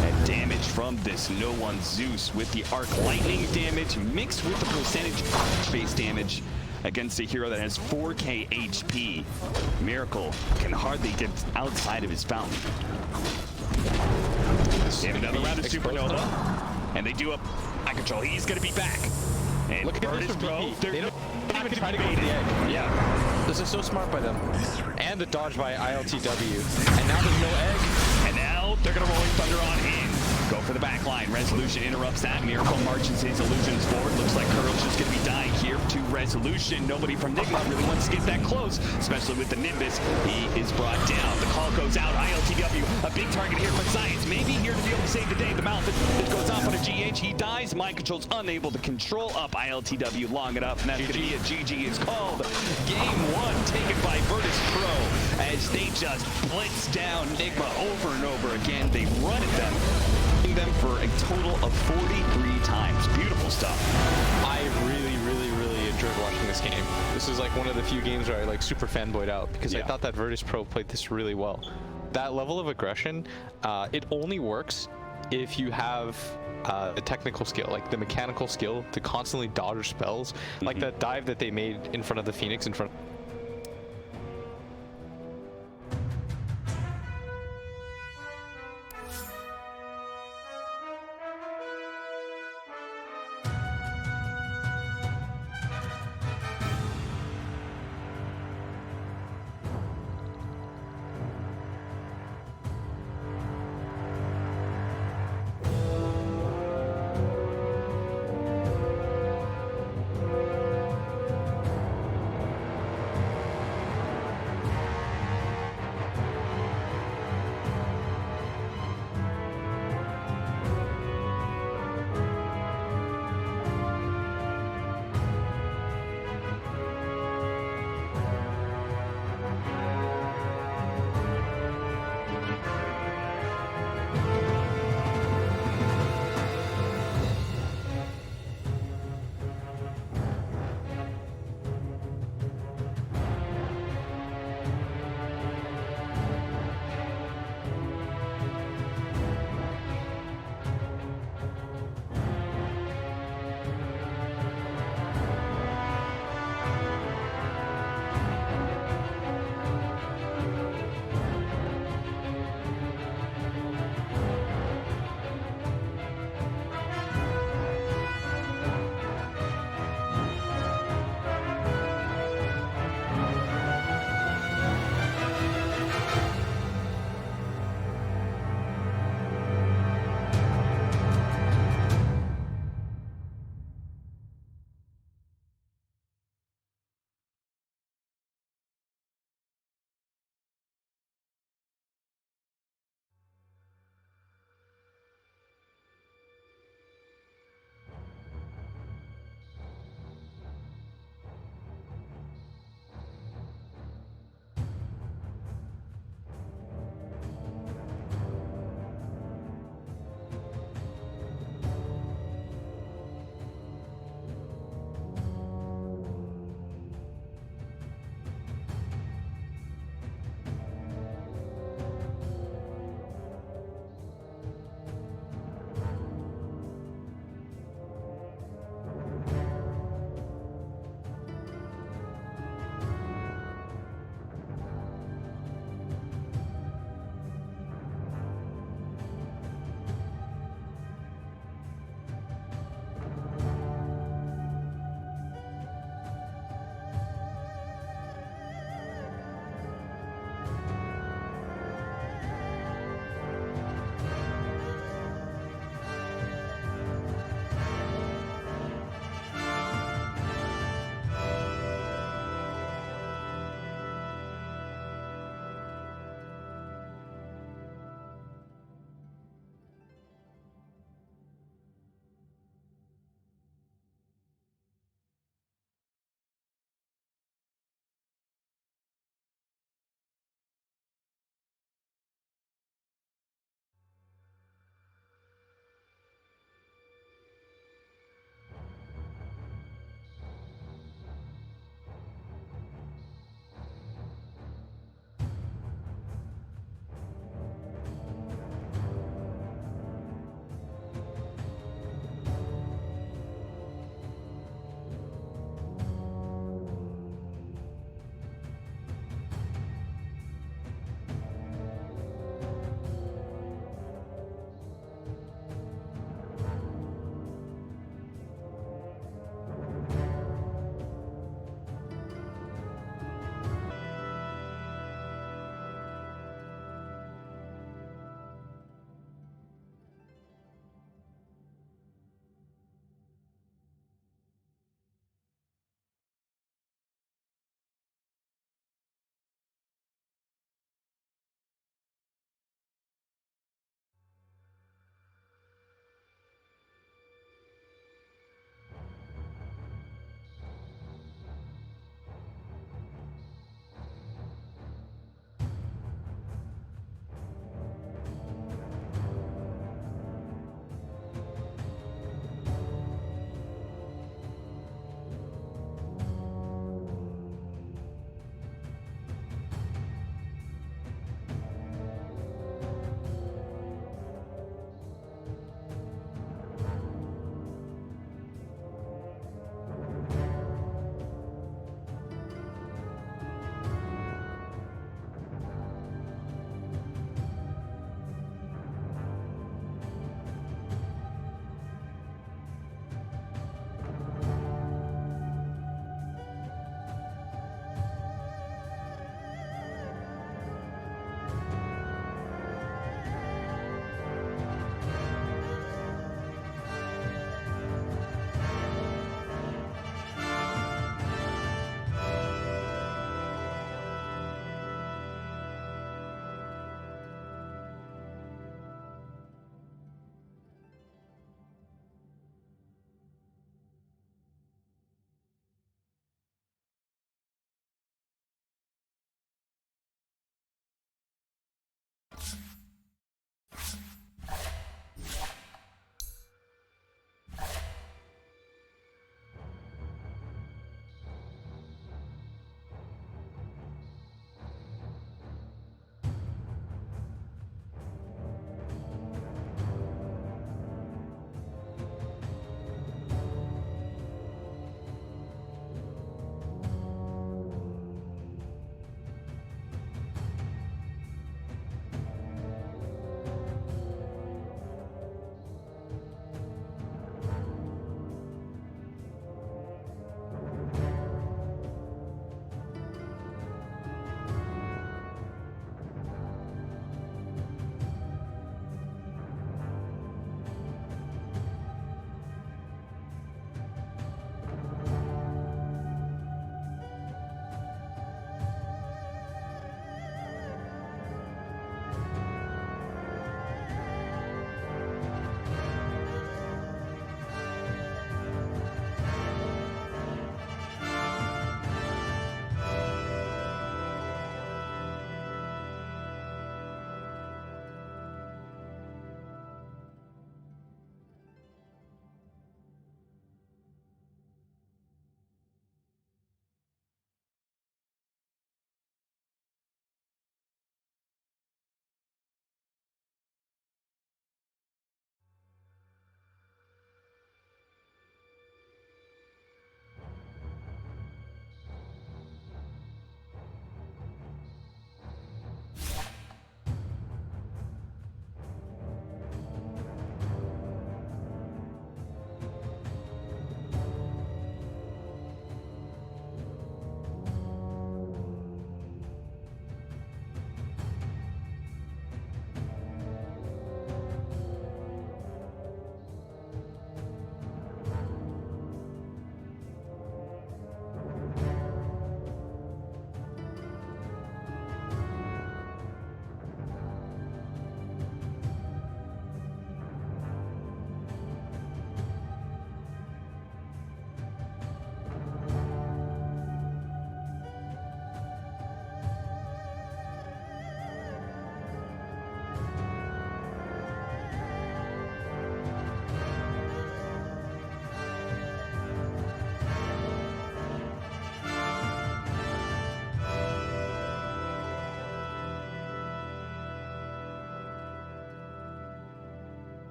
that damage from this No One Zeus with the arc lightning damage mixed with the percentage base damage against a hero that has 4k HP. Miracle can hardly get outside of his fountain. They have another round of Supernova, and they do a eye control. He's going to be back. And Look at this bro. They don't even try to go to the egg. Yeah. This is so smart by them. And the dodge by ILTW. And now there's no egg. And now they're going to Rolling Thunder on in. Go for the back line. Resolution interrupts that. Miracle marches his illusions forward. Looks like Curl's just going to be dying here to Resolution. Nobody from Nigma really wants to get that close, especially with the Nimbus. He is brought down. The call goes out. ILTW, a big target here for Science. Maybe here to be able to save the day. The mouth it goes off on a GH. He dies. Mind Control's unable to control up ILTW long enough, and that's going to be a GG. It's called Game 1, taken by Virtus Pro, as they just blitz down Nigma over and over again. They run at them for a total of 43 times. Beautiful stuff. I really enjoyed watching this game. This is like one of the few games where I like super fanboyed out because I thought that Virtus Pro played this really well. That level of aggression, it only works if you have the technical skill, like the mechanical skill to constantly dodge spells, like that dive that they made in front of the Phoenix in front.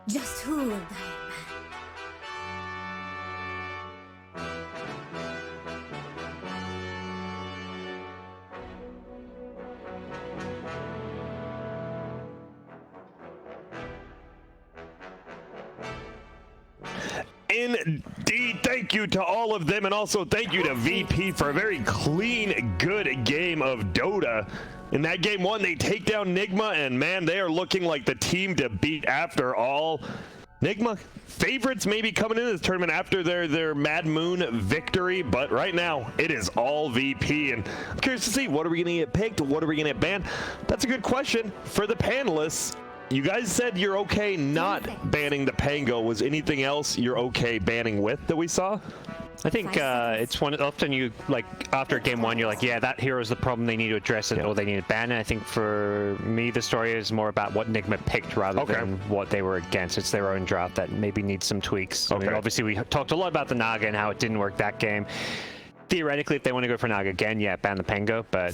Just who will die? Indeed, thank you to all of them, and also thank you to VP for a very clean, good game of Dota. In that game one, they take down NIGMA, and man, they are looking like the team to beat after all. NIGMA favorites maybe coming into this tournament after their Mad Moon victory, but right now it is all VP, and I'm curious to see, what are we going to get picked? What are we going to get banned? That's a good question for the panelists. You guys said you're okay not banning the Pango. Was anything else you're okay banning with that we saw? I think it's often you, like, after game one, you're like, yeah, that hero is the problem, they need to address it, or they need to ban it. I think for me, the story is more about what NIGMA picked rather than what they were against. It's their own draft that maybe needs some tweaks. I mean, obviously, we talked a lot about the Naga and how it didn't work that game. Theoretically, if they want to go for Naga again, yeah, ban the Pango, but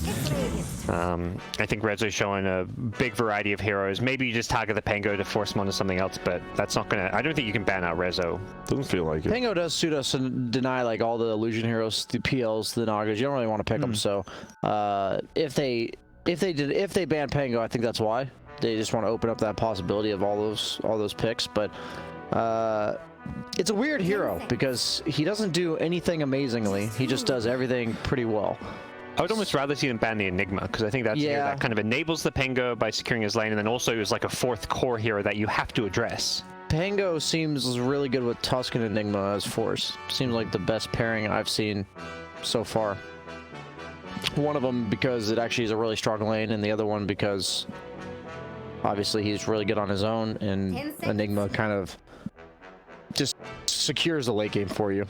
I think Rezo's showing a big variety of heroes. Maybe you just target the Pango to force him onto something else, but that's not gonna, I don't think you can ban out Rezo. Doesn't feel like it. Pango does suit us and deny like all the illusion heroes, the PLs, the Nagas. You don't really want to pick them, so if they ban Pango, I think that's why. They just want to open up that possibility of all those picks, but it's a weird hero because he doesn't do anything amazingly. He just does everything pretty well. I would almost rather see them ban the Enigma, because I think that's that kind of enables the Pango by securing his lane, and then also is like a fourth core hero that you have to address. Pango seems really good with Tusk and Enigma as force. Seems like the best pairing I've seen so far. One of them because it actually is a really strong lane, and the other one because obviously he's really good on his own, and Enigma kind of just secures the late game for you.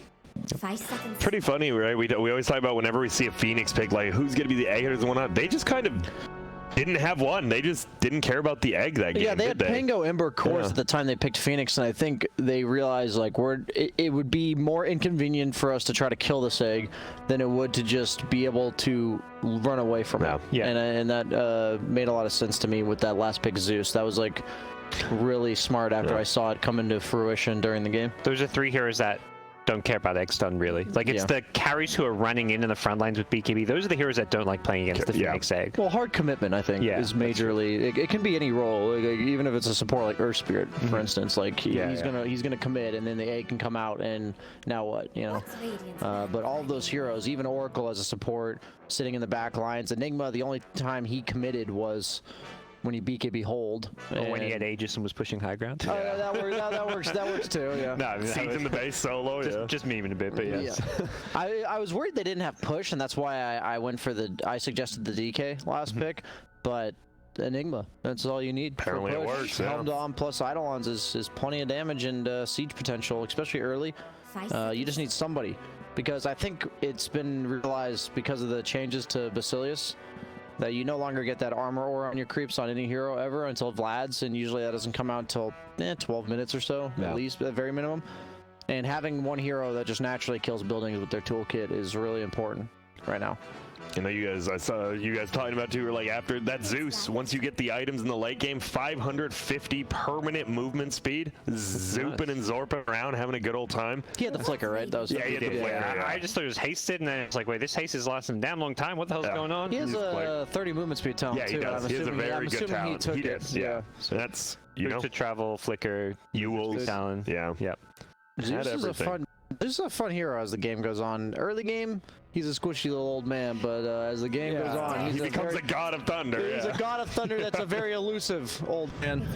5 seconds. Pretty funny, right? We always talk about whenever we see a Phoenix pick, like who's going to be the egg hitters and whatnot. They just kind of didn't have one. They just didn't care about the egg that game. Yeah, they had Pango Ember cores at the time they picked Phoenix, and I think they realized like it would be more inconvenient for us to try to kill this egg than it would to just be able to run away from it. Yeah. And that made a lot of sense to me with that last pick Zeus. That was like really smart after I saw it come into fruition during the game. Those are 3 heroes that don't care about egg stun, really. Like, it's the carries who are running in the front lines with BKB. Those are the heroes that don't like playing against the Phoenix egg. Well, hard commitment, I think, is majorly. It can be any role, like, even if it's a support like Earth Spirit, for instance. Like he's gonna commit, and then the egg can come out, and now what? You know. But all of those heroes, even Oracle as a support, sitting in the back lines. Enigma, the only time he committed was when he BKB hold. Or when he had Aegis and was pushing high ground. Oh, yeah, that works too, yeah. No, I mean, Seeds in the base solo, just memeing a bit, but yes. Yeah. I was worried they didn't have push, and that's why I went for I suggested the DK last pick, but Enigma, that's all you need. Apparently it works, Helm Dom plus Eidolons is plenty of damage and siege potential, especially early. You just need somebody, because I think it's been realized because of the changes to Basilius that you no longer get that armor aura on your creeps on any hero ever until Vlad's, and usually that doesn't come out until 12 minutes or so, at least, at very minimum. And having one hero that just naturally kills buildings with their toolkit is really important right now. You know, I saw you guys talking about too, like after that Zeus, once you get the items in the late game, 550 permanent movement speed, zooping and zorping around, having a good old time. He had the flicker, right? That was he had the flicker. I just thought it was hasted, and then it's like, wait, this haste is lasting a damn long time. What the hell's going on? He has a 30 movement speed talent too. He does. He has a very good talent. He took it. Yeah. So that's, you know, to travel, flicker, Ewell's talent. Yeah. Yep. Zeus is a fun hero as the game goes on. Early game, he's a squishy little old man, but as the game goes on, he becomes a god of thunder. He's a god of thunder that's a very elusive old man.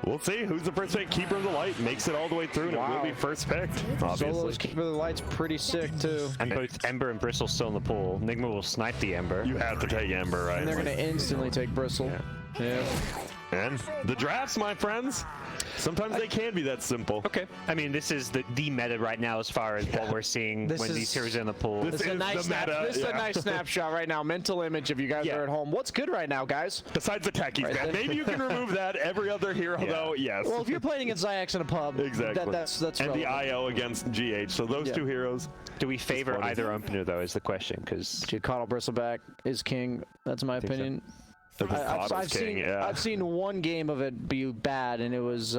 We'll see who's the first pick. Keeper of the Light makes it all the way through, and it will be first picked. Obviously. Solo's Keeper of the Light's pretty sick too. And both Ember and Bristle still in the pool. NIGMA will snipe the Ember. You have to take Ember, right? And they're going to instantly take Bristle. Yeah. And the drafts, my friends. Sometimes they can be that simple. Okay. I mean, this is the meta right now as far as what we're seeing when these heroes are in the pool. This is a nice snapshot right now. Mental image of you guys are at home. What's good right now, guys? Besides the techies, man. Maybe you can remove that. Every other hero, though, yes. Well, if you're playing against Zayax in a pub, exactly. That's and relevant. The IO against GH. So those two heroes. Do we favor either opener, though, is the question? Because Coddle Bristleback is king. That's my opinion. I've seen one game of it be bad, and it was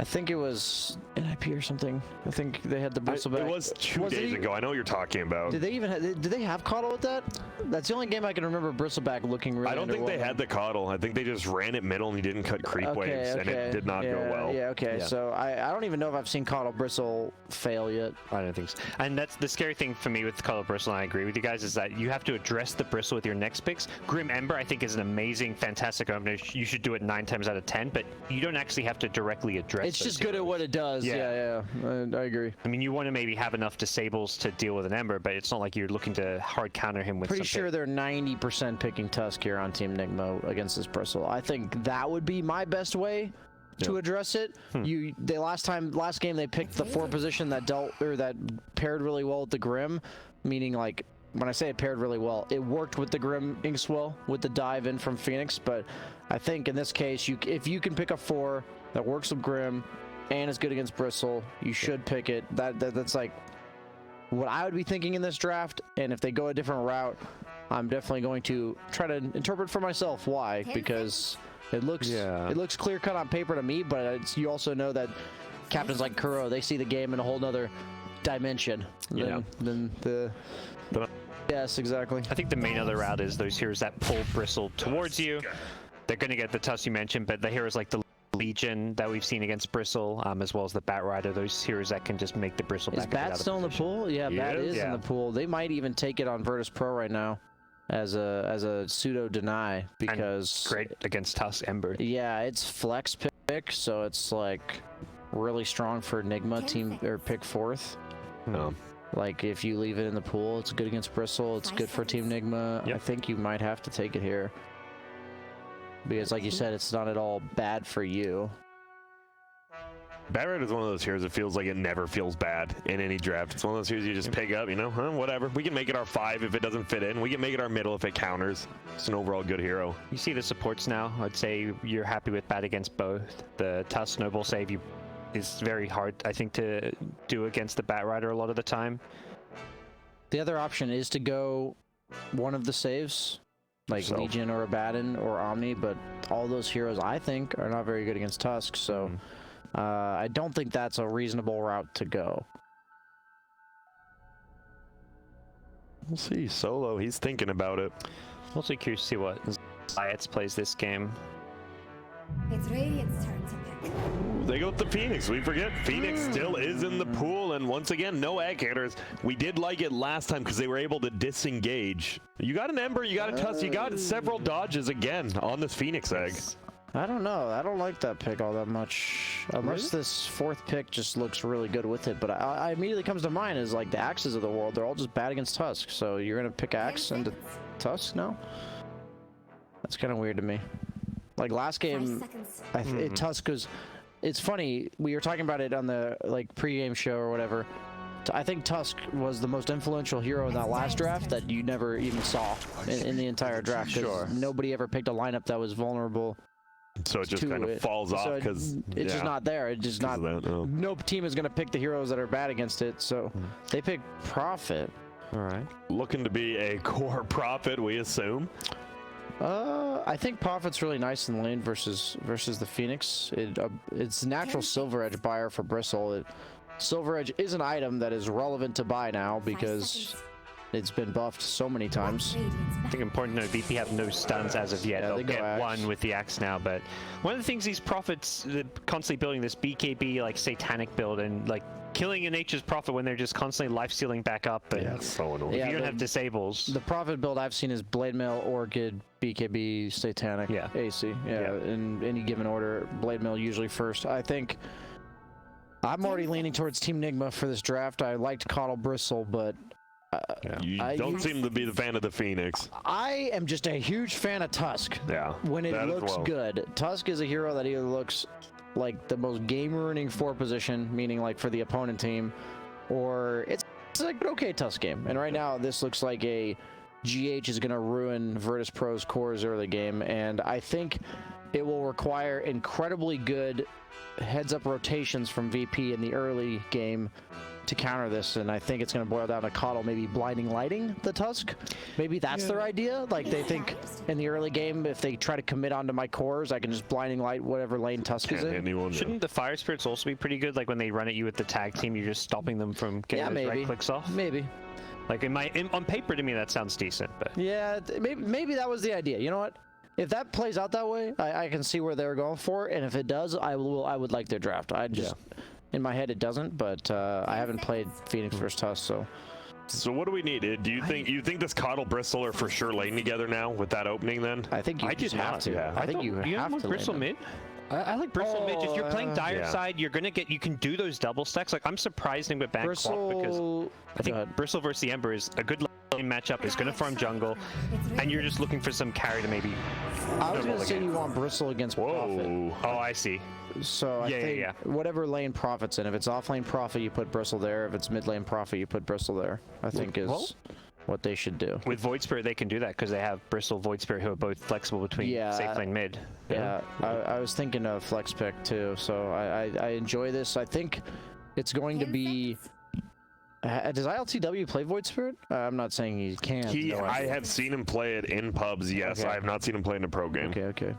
I think it was NIP or something. I think they had the bristleback. It was 2 days ago. I know what you're talking about. Did they even did they have coddle with that? That's the only game I can remember bristleback looking really. I don't think they had the coddle. I think they just ran it middle and he didn't cut creep waves, and it did not go well. Yeah, okay. Yeah. So I don't even know if I've seen coddle bristle fail yet. I don't think so. And that's the scary thing for me with coddle bristle, and I agree with you guys, is that you have to address the bristle with your next picks. Grim Ember, I think, is an amazing, fantastic opener. You should do it 9 times out of 10, but you don't actually have to directly address. It's just good at what it does. Yeah. I agree. I mean, you want to maybe have enough disables to deal with an Ember, but it's not like you're looking to hard counter him with. Pretty sure they're 90% picking Tusk here on Team NIGMA against this bristle. I think that would be my best way to address it. Last game they picked the 4 position that that paired really well with the Grim, meaning like when I say it paired really well, it worked with the Grim Inkswell with the dive in from Phoenix. But I think in this case, if you can pick a 4 that works with Grim and is good against bristle, you should pick it. That's like what I would be thinking in this draft. And if they go a different route, I'm definitely going to try to interpret for myself why, because it looks clear cut on paper to me, but you also know that captains like Kuro, they see the game in a whole nother dimension than the. Yes, exactly. I think the main other route is those heroes that pull bristle towards you. They're going to get the Tusk you mentioned, but the heroes like the Legion that we've seen against bristle, as well as the Bat Rider, those heroes that can just make the bristle back. Is Bat still in the pool? Yeah, Bat is in the pool. They might even take it on Virtus Pro right now as a pseudo deny, because and great against Tusk Ember. Yeah, it's flex pick, so it's like really strong for NIGMA team or pick 4th. No. Like if you leave it in the pool, it's good against bristle. It's good for Team NIGMA. Yep. I think you might have to take it here. Because like you said, it's not at all bad for you. Bat Rider is one of those heroes that feels like it never feels bad in any draft. It's one of those heroes you just pick up, whatever. We can make it our 5 if it doesn't fit in. We can make it our middle if it counters. It's an overall good hero. You see the supports now. I'd say you're happy with Bat against both. The Tusk Snowball save is very hard, I think, to do against the Bat Rider a lot of the time. The other option is to go one of the saves, like Legion or Abaddon or Omni, but all those heroes I think are not very good against Tusk, so I don't think that's a reasonable route to go. We'll see. Solo, he's thinking about it. Also curious to see what Zayats plays this game. It's Radiant's turn to pick. They go with the Phoenix. We forget Phoenix still is in the pool, and once again, no egg hitters. We did like it last time because they were able to disengage. You got an Ember, you got a Tusk, you got several dodges again on this Phoenix egg. I don't know. I don't like that pick all that much. Unless this 4th pick just looks really good with it. But I immediately comes to mind is like the Axes of the world. They're all just bad against Tusk. So you're going to pick Axe into Tusk now? That's kind of weird to me. Like last game, Tusk was... It's funny, we were talking about it on the pre-game show or whatever. I think Tusk was the most influential hero in that last draft that you never even saw in the entire draft. Sure. Nobody ever picked a lineup that was vulnerable. So it just kind of falls off because it's just not there. It's just not. No team is going to pick the heroes that are bad against it. So they pick Prophet. All right. Looking to be a core Prophet, we assume. I think Prophet's really nice in lane versus the Phoenix. It's natural Silver Edge buyer for Bristle. Silver Edge is an item that is relevant to buy now because it's been buffed so many times. I think important to note, VP have no stuns as of yet. They'll get one with the Axe now, but one of the things these Prophets constantly building this BKB like satanic build and like killing a Nature's Prophet when they're just constantly life-stealing back up. And yeah, so annoying. If you don't have disables. The Prophet build I've seen is Blade Mail, Orchid, BKB, Satanic, AC. Yeah, in any given order. Blade Mail usually first. I think I'm already leaning towards Team NIGMA for this draft. I liked Coddle Bristle, but you don't seem to be the fan of the Phoenix. I am just a huge fan of Tusk. Yeah, when it looks good. Tusk is a hero that either looks like the most game-ruining 4 position, meaning like for the opponent team, or it's like an okay Tusk game. And right now, this looks like a GH is going to ruin Virtus Pro's cores early game, and I think it will require incredibly good heads-up rotations from VP in the early game to counter this, and I think it's going to boil down to KotL maybe blinding lighting the Tusk. Maybe that's their idea. Like they think in the early game, if they try to commit onto my cores, I can just blinding light whatever lane Tusk is in. Shouldn't the Fire Spirits also be pretty good? Like when they run at you with the tag team, you're just stopping them from getting those right clicks off? Maybe. Like on paper to me that sounds decent, but yeah, maybe that was the idea. You know what? If that plays out that way, I can see where they're going for, and if it does, I would like their draft. I just in my head it doesn't, but I haven't played Phoenix versus Tusk, so. So what do we need? Do you think this KotL Bristle are for sure laying together now with that opening? Then I think you just have to. Yeah. I think you have to. Bristle mid. I like Bristle mid. If you're playing Dire side, you're gonna get. You can do those double stacks. Like I'm surprised him with back clock because I think Bristle versus the Ember is a good lane matchup. Is gonna farm jungle, and you're just looking for some carry to maybe. I was gonna say you want Bristle against Prophet. Oh, I see. So I think whatever lane Prophet's in, if it's off lane Prophet, you put Bristle there. If it's mid lane Prophet, you put Bristle there. I think is what they should do. With Void Spirit, they can do that because they have Bristle, Void Spirit, who are both flexible between safe lane mid. Yeah, I was thinking of flex pick too, so I enjoy this. I think it's going to be. Does ILTW play Void Spirit? I'm not saying he can't. I have seen him play it in pubs. Yes, I have not seen him play in a pro game. Okay.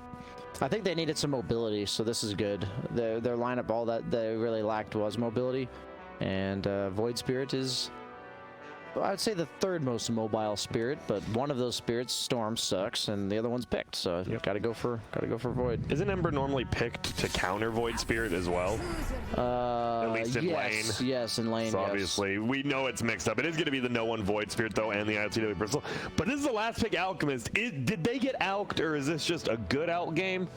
I think they needed some mobility, so this is good. Their lineup, all that they really lacked was mobility, and Void Spirit is, I would say, the third most mobile spirit, but one of those spirits, Storm, sucks, and the other one's picked. So you've got to go for Void. Isn't Ember normally picked to counter Void Spirit as well? At least in lane. Yes, in lane. So obviously, we know it's mixed up. It is going to be the no one Void Spirit though, and the ILTW Bristle. But this is the last pick Alchemist. Did they get alked, or is this just a good out game?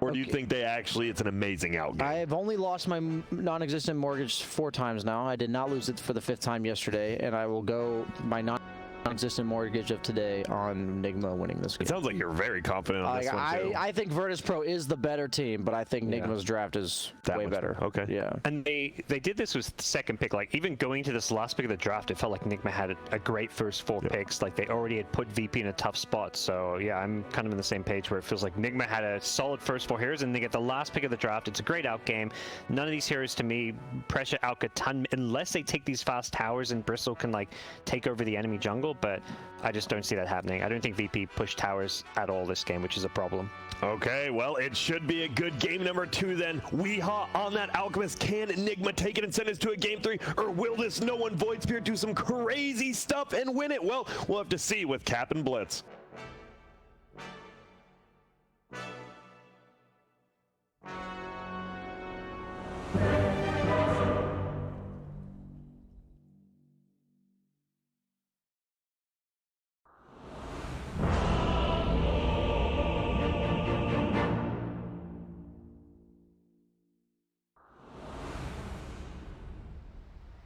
Or do you think it's an amazing out game? I've only lost my non-existent mortgage 4 times now. I did not lose it for the 5th time yesterday, and I will go my non-existent mortgage of today on NIGMA winning this game. It sounds like you're very confident on this one too. I think Virtus Pro is the better team, but I think NIGMA's draft is way better. Okay. Yeah. And they did this with the second pick. Like even going to this last pick of the draft, it felt like NIGMA had a great first 4 picks. Like they already had put VP in a tough spot. So yeah, I'm kind of in the same page where it feels like NIGMA had a solid first 4 heroes, and they get the last pick of the draft. It's a great out game. None of these heroes to me pressure Alk a ton unless they take these fast towers and Bristle can like take over the enemy jungle, but I just don't see that happening. I don't think VP pushed towers at all this game, which is a problem. Okay, well, it should be a good game number 2 then. Weehaw on that Alchemist. Can NIGMA take it and send us to a game 3? Or will this no one Void Spirit do some crazy stuff and win it? Well, we'll have to see with Cap and Blitz.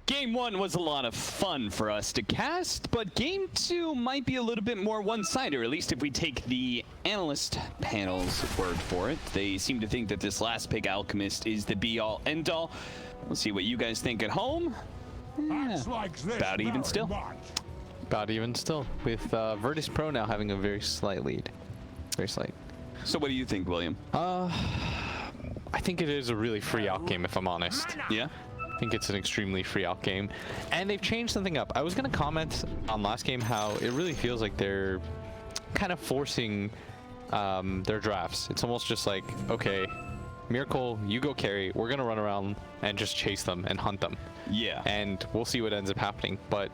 Game 1 was a lot of fun for us to cast, but Game 2 might be a little bit more one-sided, or at least if we take the analyst panel's word for it. They seem to think that this last pick Alchemist is the be-all, end-all. We'll see what you guys think at home. About even still. About even still, with Virtus Pro now having a very slight lead. Very slight. So what do you think, William? I think it is a really free out game, if I'm honest. Yeah? I think it's an extremely free out game. And they've changed something up. I was going to comment on last game how it really feels like they're kind of forcing their drafts. It's almost just like, okay, Miracle, you go carry. We're going to run around and just chase them and hunt them. Yeah. And we'll see what ends up happening. But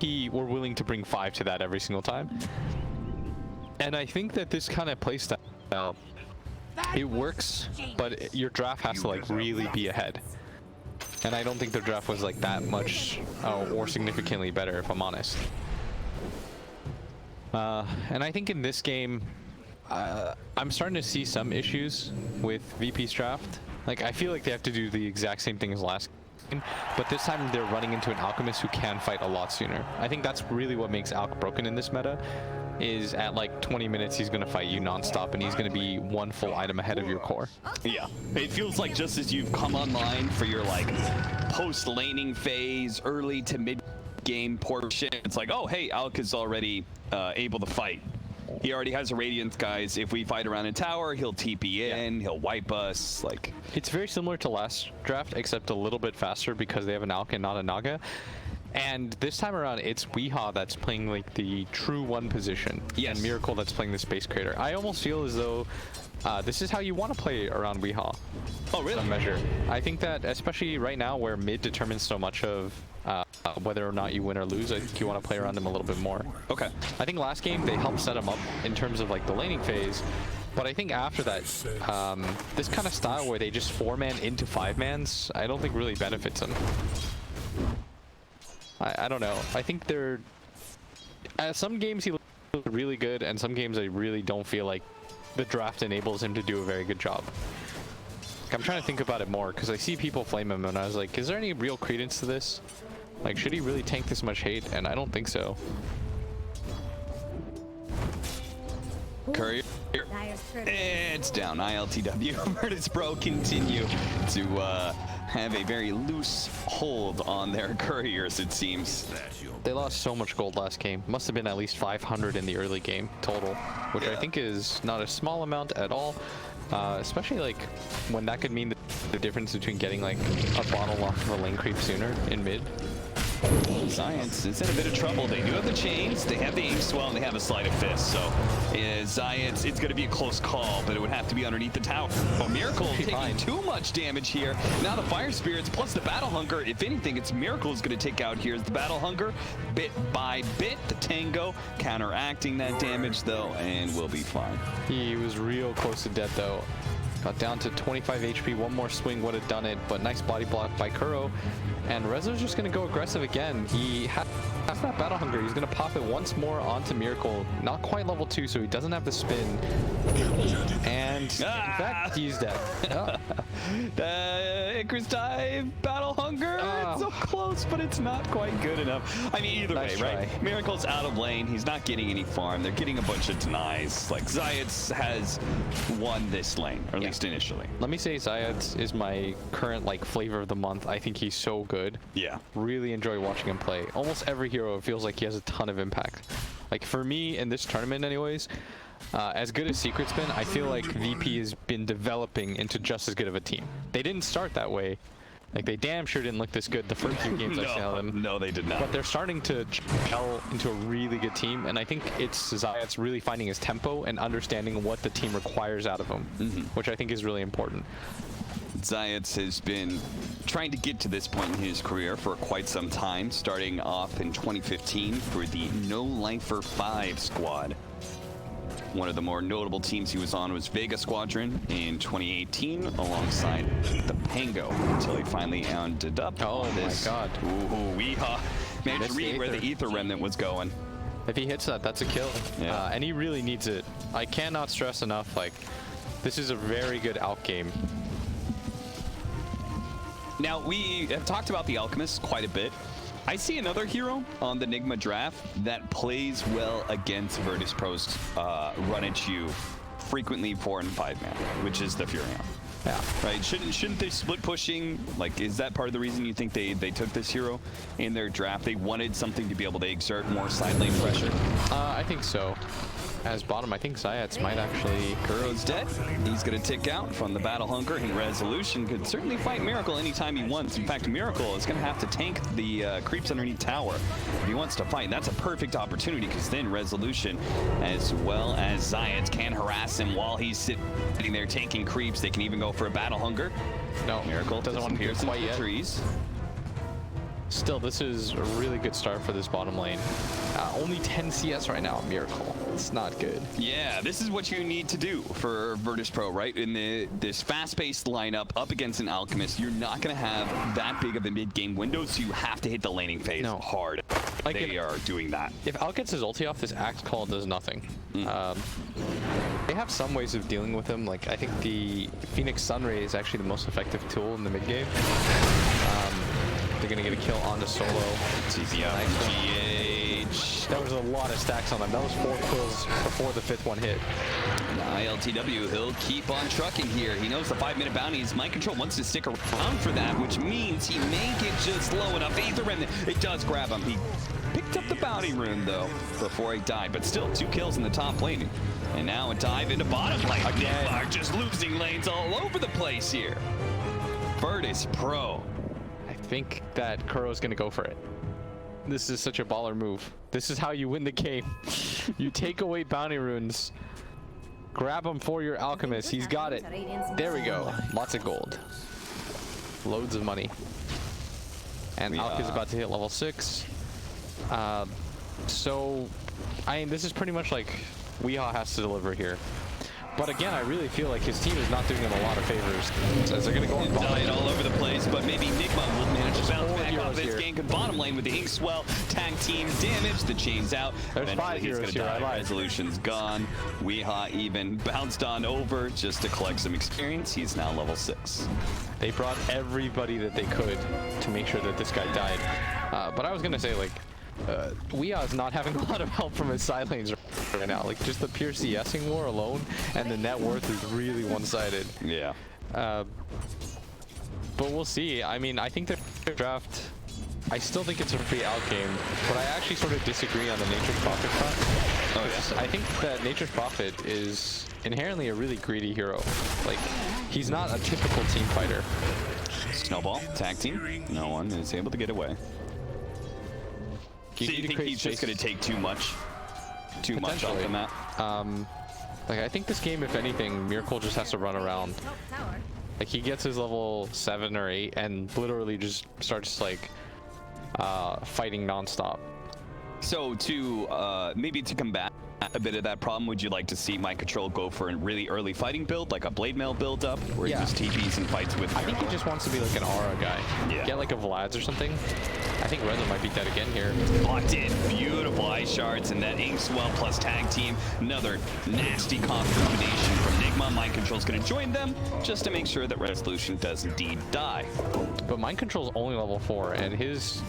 we're willing to bring 5 to that every single time. And I think that this kind of playstyle, it works, but your draft has to like really be ahead. And I don't think their draft was like that much or significantly better, if I'm honest. And I think in this game, I'm starting to see some issues with VP's draft. Like, I feel like they have to do the exact same thing as last game, but this time they're running into an Alchemist who can fight a lot sooner. I think that's really what makes Alk broken in this meta, is at like 20 minutes he's going to fight you non-stop and he's going to be 1 full item ahead of your core. Yeah, it feels like just as you've come online for your like post-laning phase, early to mid-game portion, it's like, oh hey, Alk is already able to fight. He already has a Radiance, guys. If we fight around a tower, he'll TP in, he'll wipe us. Like, it's very similar to last draft, except a little bit faster because they have an Alk and not a Naga. And this time around, it's Weehaw that's playing like the true 1 position, and Miracle that's playing the Space Creator. I almost feel as though this is how you want to play around Weehaw. Oh, really? Some measure. I think that, especially right now, where mid determines so much of whether or not you win or lose, I think you want to play around him a little bit more. Okay. I think last game they helped set him up in terms of like the laning phase, but I think after that, this kind of style where they just 4-man into 5-mans, I don't think really benefits him. I don't know. I think they're... some games he looks really good, and some games I really don't feel like the draft enables him to do a very good job. Like, I'm trying to think about it more, because I see people flame him, and I was like, is there any real credence to this? Like, should he really tank this much hate? And I don't think so. Courier. It's down. ILTW. Virtus Pro continue to have a very loose hold on their couriers, it seems. They lost so much gold last game. Must have been at least 500 in the early game total, which I think is not a small amount at all. Especially like when that could mean the difference between getting like a bottle off of a lane creep sooner in mid. Science is in a bit of trouble. They do have the chains, they have the aim swell, and they have a sleight of fist. So Science, it's going to be a close call, but it would have to be underneath the tower. Oh, Miracle taking too much damage here. Now the Fire Spirits plus the Battle Hunger. If anything, it's Miracle is going to take out here. The Battle Hunger, bit by bit. The Tango counteracting that damage, though, and will be fine. He was real close to death, though. Got down to 25 HP. One more swing would have done it, but nice body block by Kuro. And Rezo's just going to go aggressive again. He has that Battle Hunger. He's going to pop it once more onto Miracle. Not quite level 2, so he doesn't have the spin. And in fact, he's dead. The Icarus dive, Battle Hunger. It's so close, but it's not quite good enough. I mean, either way, right? Miracle's out of lane. He's not getting any farm. They're getting a bunch of denies. Like, Zayats has won this lane, or at least initially. Let me say Zayats is my current, like, flavor of the month. I think he's so good. Yeah. Really enjoy watching him play. Almost every hero feels like he has a ton of impact. Like, for me, in this tournament anyways, as good as Secret's been, I feel like VP has been developing into just as good of a team. They didn't start that way. Like, they damn sure didn't look this good the first few games I saw them. No, they did not. But they're starting to gel into a really good team, and I think it's Zayats really finding his tempo and understanding what the team requires out of him, which I think is really important. Zayats has been trying to get to this point in his career for quite some time, starting off in 2015 for the No Lifer 5 squad. One of the more notable teams he was on was Vega Squadron in 2018 alongside the Pango until he finally ended up on this. Oh my god. Ooh, Weehaw managed to read where the Ether Remnant was going. If he hits that, that's a kill. Yeah. And he really needs it. I cannot stress enough, like, this is a very good out game. Now, we have talked about the Alchemist quite a bit. I see another hero on the NIGMA draft that plays well against Virtus Pro's run at you frequently 4 and 5 man, which is the Furion. Yeah. Right? Shouldn't they split pushing? Like, is that part of the reason you think they took this hero in their draft? They wanted something to be able to exert more side lane pressure? I think so. As bottom, I think Zayats might actually... Kuro's dead. He's going to tick out from the Battle Hunger, and Resolution could certainly fight Miracle anytime he wants. In fact, Miracle is going to have to tank the creeps underneath tower if he wants to fight. That's a perfect opportunity, because then Resolution, as well as Zayats, can harass him while he's sitting there tanking creeps. They can even go for a Battle Hunger. No, Miracle doesn't want to pierce quite yet. Trees. Still, this is a really good start for this bottom lane. Only 10 CS right now, Miracle. It's not good. Yeah, this is what you need to do for Virtus Pro, right? In this fast-paced lineup up against an Alchemist, you're not going to have that big of a mid-game window, so you have to hit the laning phase hard. Like they are doing that. If Al gets his ulti off, this Axe Call does nothing. They have some ways of dealing with him. Like, I think the Phoenix Sunray is actually the most effective tool in the mid-game. They're going to get a kill on the solo. GH. That was a lot of stacks on them. That was 4 kills before the 5th one hit. ILTW, he'll keep on trucking here. He knows the 5-minute bounties. Mind Control wants to stick around for that, which means he may get just low enough. Ether Remnant, it does grab him. He picks picked up the bounty rune, though, before he died. But still, 2 kills in the top lane. And now a dive into bottom lane. NIGMA just losing lanes all over the place here. Virtus Pro. I think that Kuro's gonna go for it. This is such a baller move. This is how you win the game. You take away bounty runes, grab them for your alchemist. He's got it. There we go. Lots of gold. Loads of money. And Alk is about to hit level 6. So, I mean, this is pretty much like Weehaw has to deliver here. But again, I really feel like his team is not doing him a lot of favors. As they're going to go on died all over the place, but maybe NIGMA will manage to bounce back off this game. Good bottom lane with the Inkswell. Tag team damage. The chain's out. There's 5 heroes here. Resolution's gone. Weehaw even bounced on over just to collect some experience. He's now level 6. They brought everybody that they could to make sure that this guy died. But I was going to say, like, Weehaw is not having a lot of help from his side lanes right now. Like, just the pure CSing war alone, and the net worth is really one-sided. Yeah. But we'll see. I mean, I think the draft, I still think it's a free out game, but I actually sort of disagree on the Nature's Prophet front. Oh, yes. I think that Nature's Prophet is inherently a really greedy hero. Like, he's not a typical team fighter. Snowball, tag team. No one is able to get away. Do you think he's just going to take too much off the map? Like, I think this game, if anything, Miracle just has to run around. Like, he gets his level 7 or 8 and literally just starts, like, fighting nonstop. So to maybe to combat a bit of that problem, would you like to see Mind Control go for a really early fighting build, like a Blade Mail build up, where he just TPs and fights with Miracle? I think he just wants to be like an aura guy. Yeah. Get like a Vlad's or something. I think Reza might be dead again here. Locked in. Beautiful ice shards and that Inkswell plus tag team. Another nasty comp combination from NIGMA. Mind Control's going to join them just to make sure that Resolution does indeed die. But Mind Control's only level 4 and his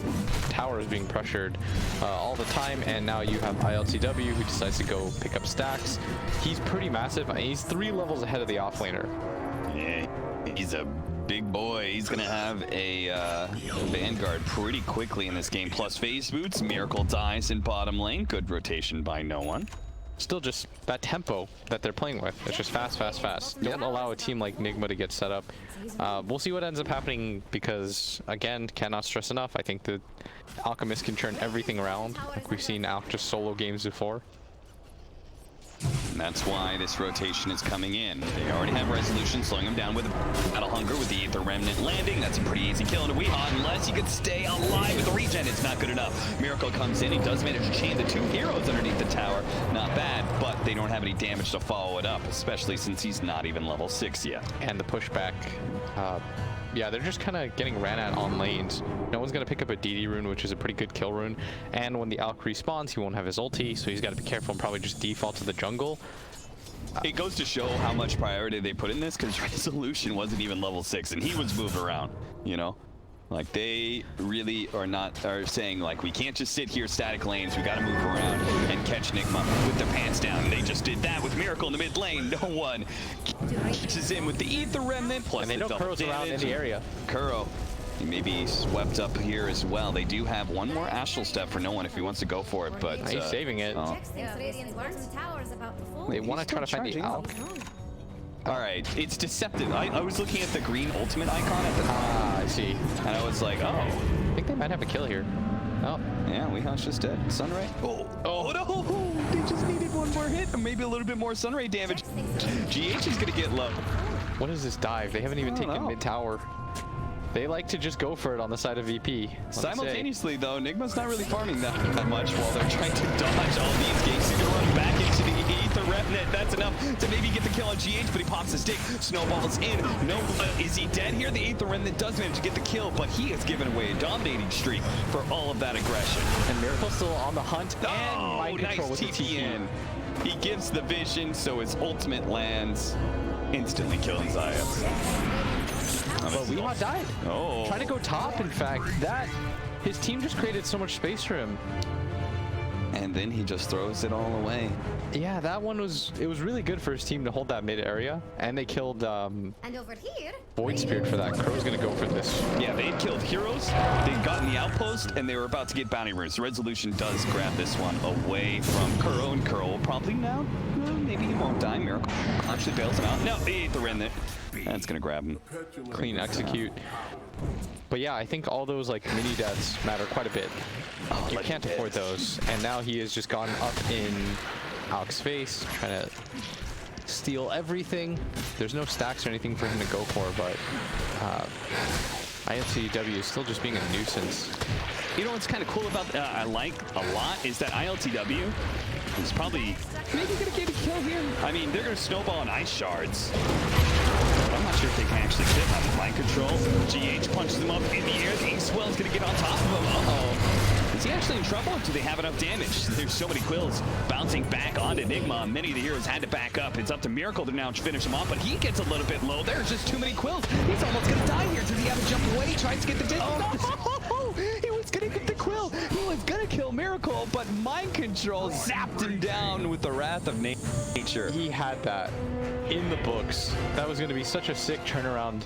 tower is being pressured all the time. And now you have ILTW who decides to go pick up stacks. He's pretty massive. He's 3 levels ahead of the offlaner. Yeah, he's a big boy. He's gonna have a Vanguard pretty quickly in this game. Plus phase boots. Miracle dies in bottom lane. Good rotation by no one. Still just that tempo that they're playing with. It's just fast, fast, fast. Don't allow a team like NIGMA to get set up. We'll see what ends up happening because, again, cannot stress enough. I think the Alchemist can turn everything around. Like we've seen Alch just solo games before. And that's why this rotation is coming in. They already have Resolution slowing him down with Battle Hunger with the Aether Remnant landing. That's a pretty easy kill into Weehaw, unless he could stay alive with the regen. It's not good enough. Miracle comes in. He does manage to chain the 2 heroes underneath the tower. Not bad, but they don't have any damage to follow it up, especially since he's not even level 6 yet. And the pushback, yeah, they're just kind of getting ran at on lanes. No one's going to pick up a DD rune, which is a pretty good kill rune. And when the Alk respawns, he won't have his ulti, so he's got to be careful and probably just default to the jungle. It goes to show how much priority they put in this, because Resolution wasn't even level 6, and he was moved around, you know? Like, they really are saying, like, we can't just sit here static lanes, we gotta move around and catch NIGMA with their pants down. And they just did that with Miracle in the mid lane. No one catches in with the Aether Remnant, plus and they know Kuro's around in the area. Kuro, he may be swept up here as well. They do have one more Astral Step for no one if he wants to go for it, but... he's saving it. They want to try to find the Alk. All right, it's deceptive. I was looking at the green ultimate icon at the top. Ah, I see. And I was like, oh. I think they might have a kill here. Oh. Yeah, Weeha's just dead. Sunray. Oh no! They just needed one more hit, and maybe a little bit more Sunray damage. GH is gonna get low. What is this dive? They haven't even taken mid tower. They like to just go for it on the side of VP. Simultaneously, though, NIGMA's not really farming that much while they're trying to dodge all these gates. He's gonna run back into the Aether Remnant. That's enough to maybe get the kill on GH, but he pops the stick. Snowballs in. No, is he dead here? The Aether Remnant does manage to get the kill, but he has given away a dominating streak for all of that aggression. And Miracle's still on the hunt. Oh, and nice TP in. He gives the vision, so his ultimate lands, instantly killing Zayas. But Weehaw died. Oh. Trying to go top, in fact. His team just created so much space for him. And then he just throws it all away. Yeah, that one was, it was really good for his team to hold that mid area, and they killed And over here, Void Spirit for that. Crow's gonna go for this. Yeah, they'd killed heroes, they'd gotten the outpost, and they were about to get bounty runes. Resolution does grab this one away from Kuro, and Kuro will probably now, maybe he won't die. Miracle actually bails him out. No, he ate the remnant. That's gonna grab him. Clean execute. But yeah, I think all those like mini deaths matter quite a bit. You can't afford those, and now he has just gone up in Alex's face, trying to steal everything. There's no stacks or anything for him to go for, but ILTW is still just being a nuisance. You know what's kind of cool about I like a lot is that ILTW is probably maybe gonna get a kill here. I mean, they're gonna snowball on ice shards. I'm not sure if they can actually kill him with mind control. GH punches him up in the air. The Swell's gonna get on top of him. Uh-oh. Is he actually in trouble, or do they have enough damage? There's so many quills bouncing back onto NIGMA. Many of the heroes had to back up. It's up to Miracle to now finish him off, but he gets a little bit low. There's just too many quills. He's almost gonna die here. Does he have to jump away? He tries to get the distance. Oh, he was gonna get the quill. He was gonna kill Miracle, but mind control zapped him down with the wrath of nature. He had that in the books. That was gonna be such a sick turnaround.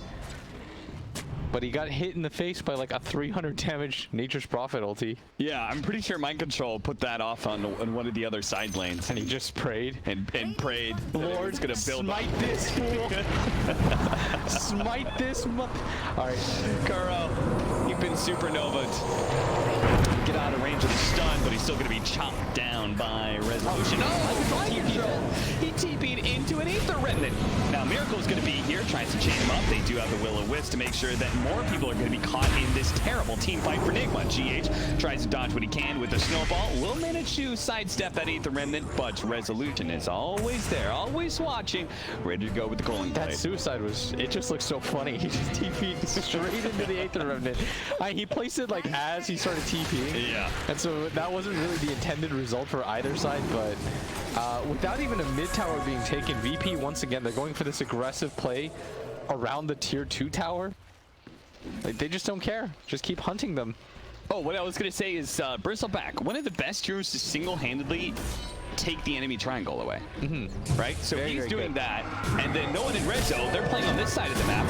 But he got hit in the face by like a 300 damage Nature's Prophet ulti. Yeah, I'm pretty sure mind control put that off on one of the other side lanes. And he just prayed. And prayed. Lord's gonna build smite this fool. Smite this Alright. Kuro, you've been supernova'd. Get out of range of the stun, but he's still gonna be chopped down by Resolution. He TP'd into an Aether Remnant. Now Miracle's gonna be here, tries to chain him up. They do have the Will-O-Wisp to make sure that more people are gonna be caught in this terrible team fight for NIGMA. GH tries to dodge what he can with the snowball. Will manage to sidestep that Aether Remnant, but Resolution is always there, always watching, ready to go with the calling blade. That suicide was, it just looks so funny. He just TP'd straight into the Aether Remnant. He placed it like as he started TPing. Yeah. And so that wasn't really the intended result for either side, but without even a mid tower being taken, VP once again, they're going for this aggressive play around the tier 2 tower. Like, they just don't care. Just keep hunting them. Oh, what I was going to say is Bristleback, one of the best heroes to single-handedly take the enemy triangle away. Right? So he's doing that, and then no one in red zone, they're playing on this side of the map.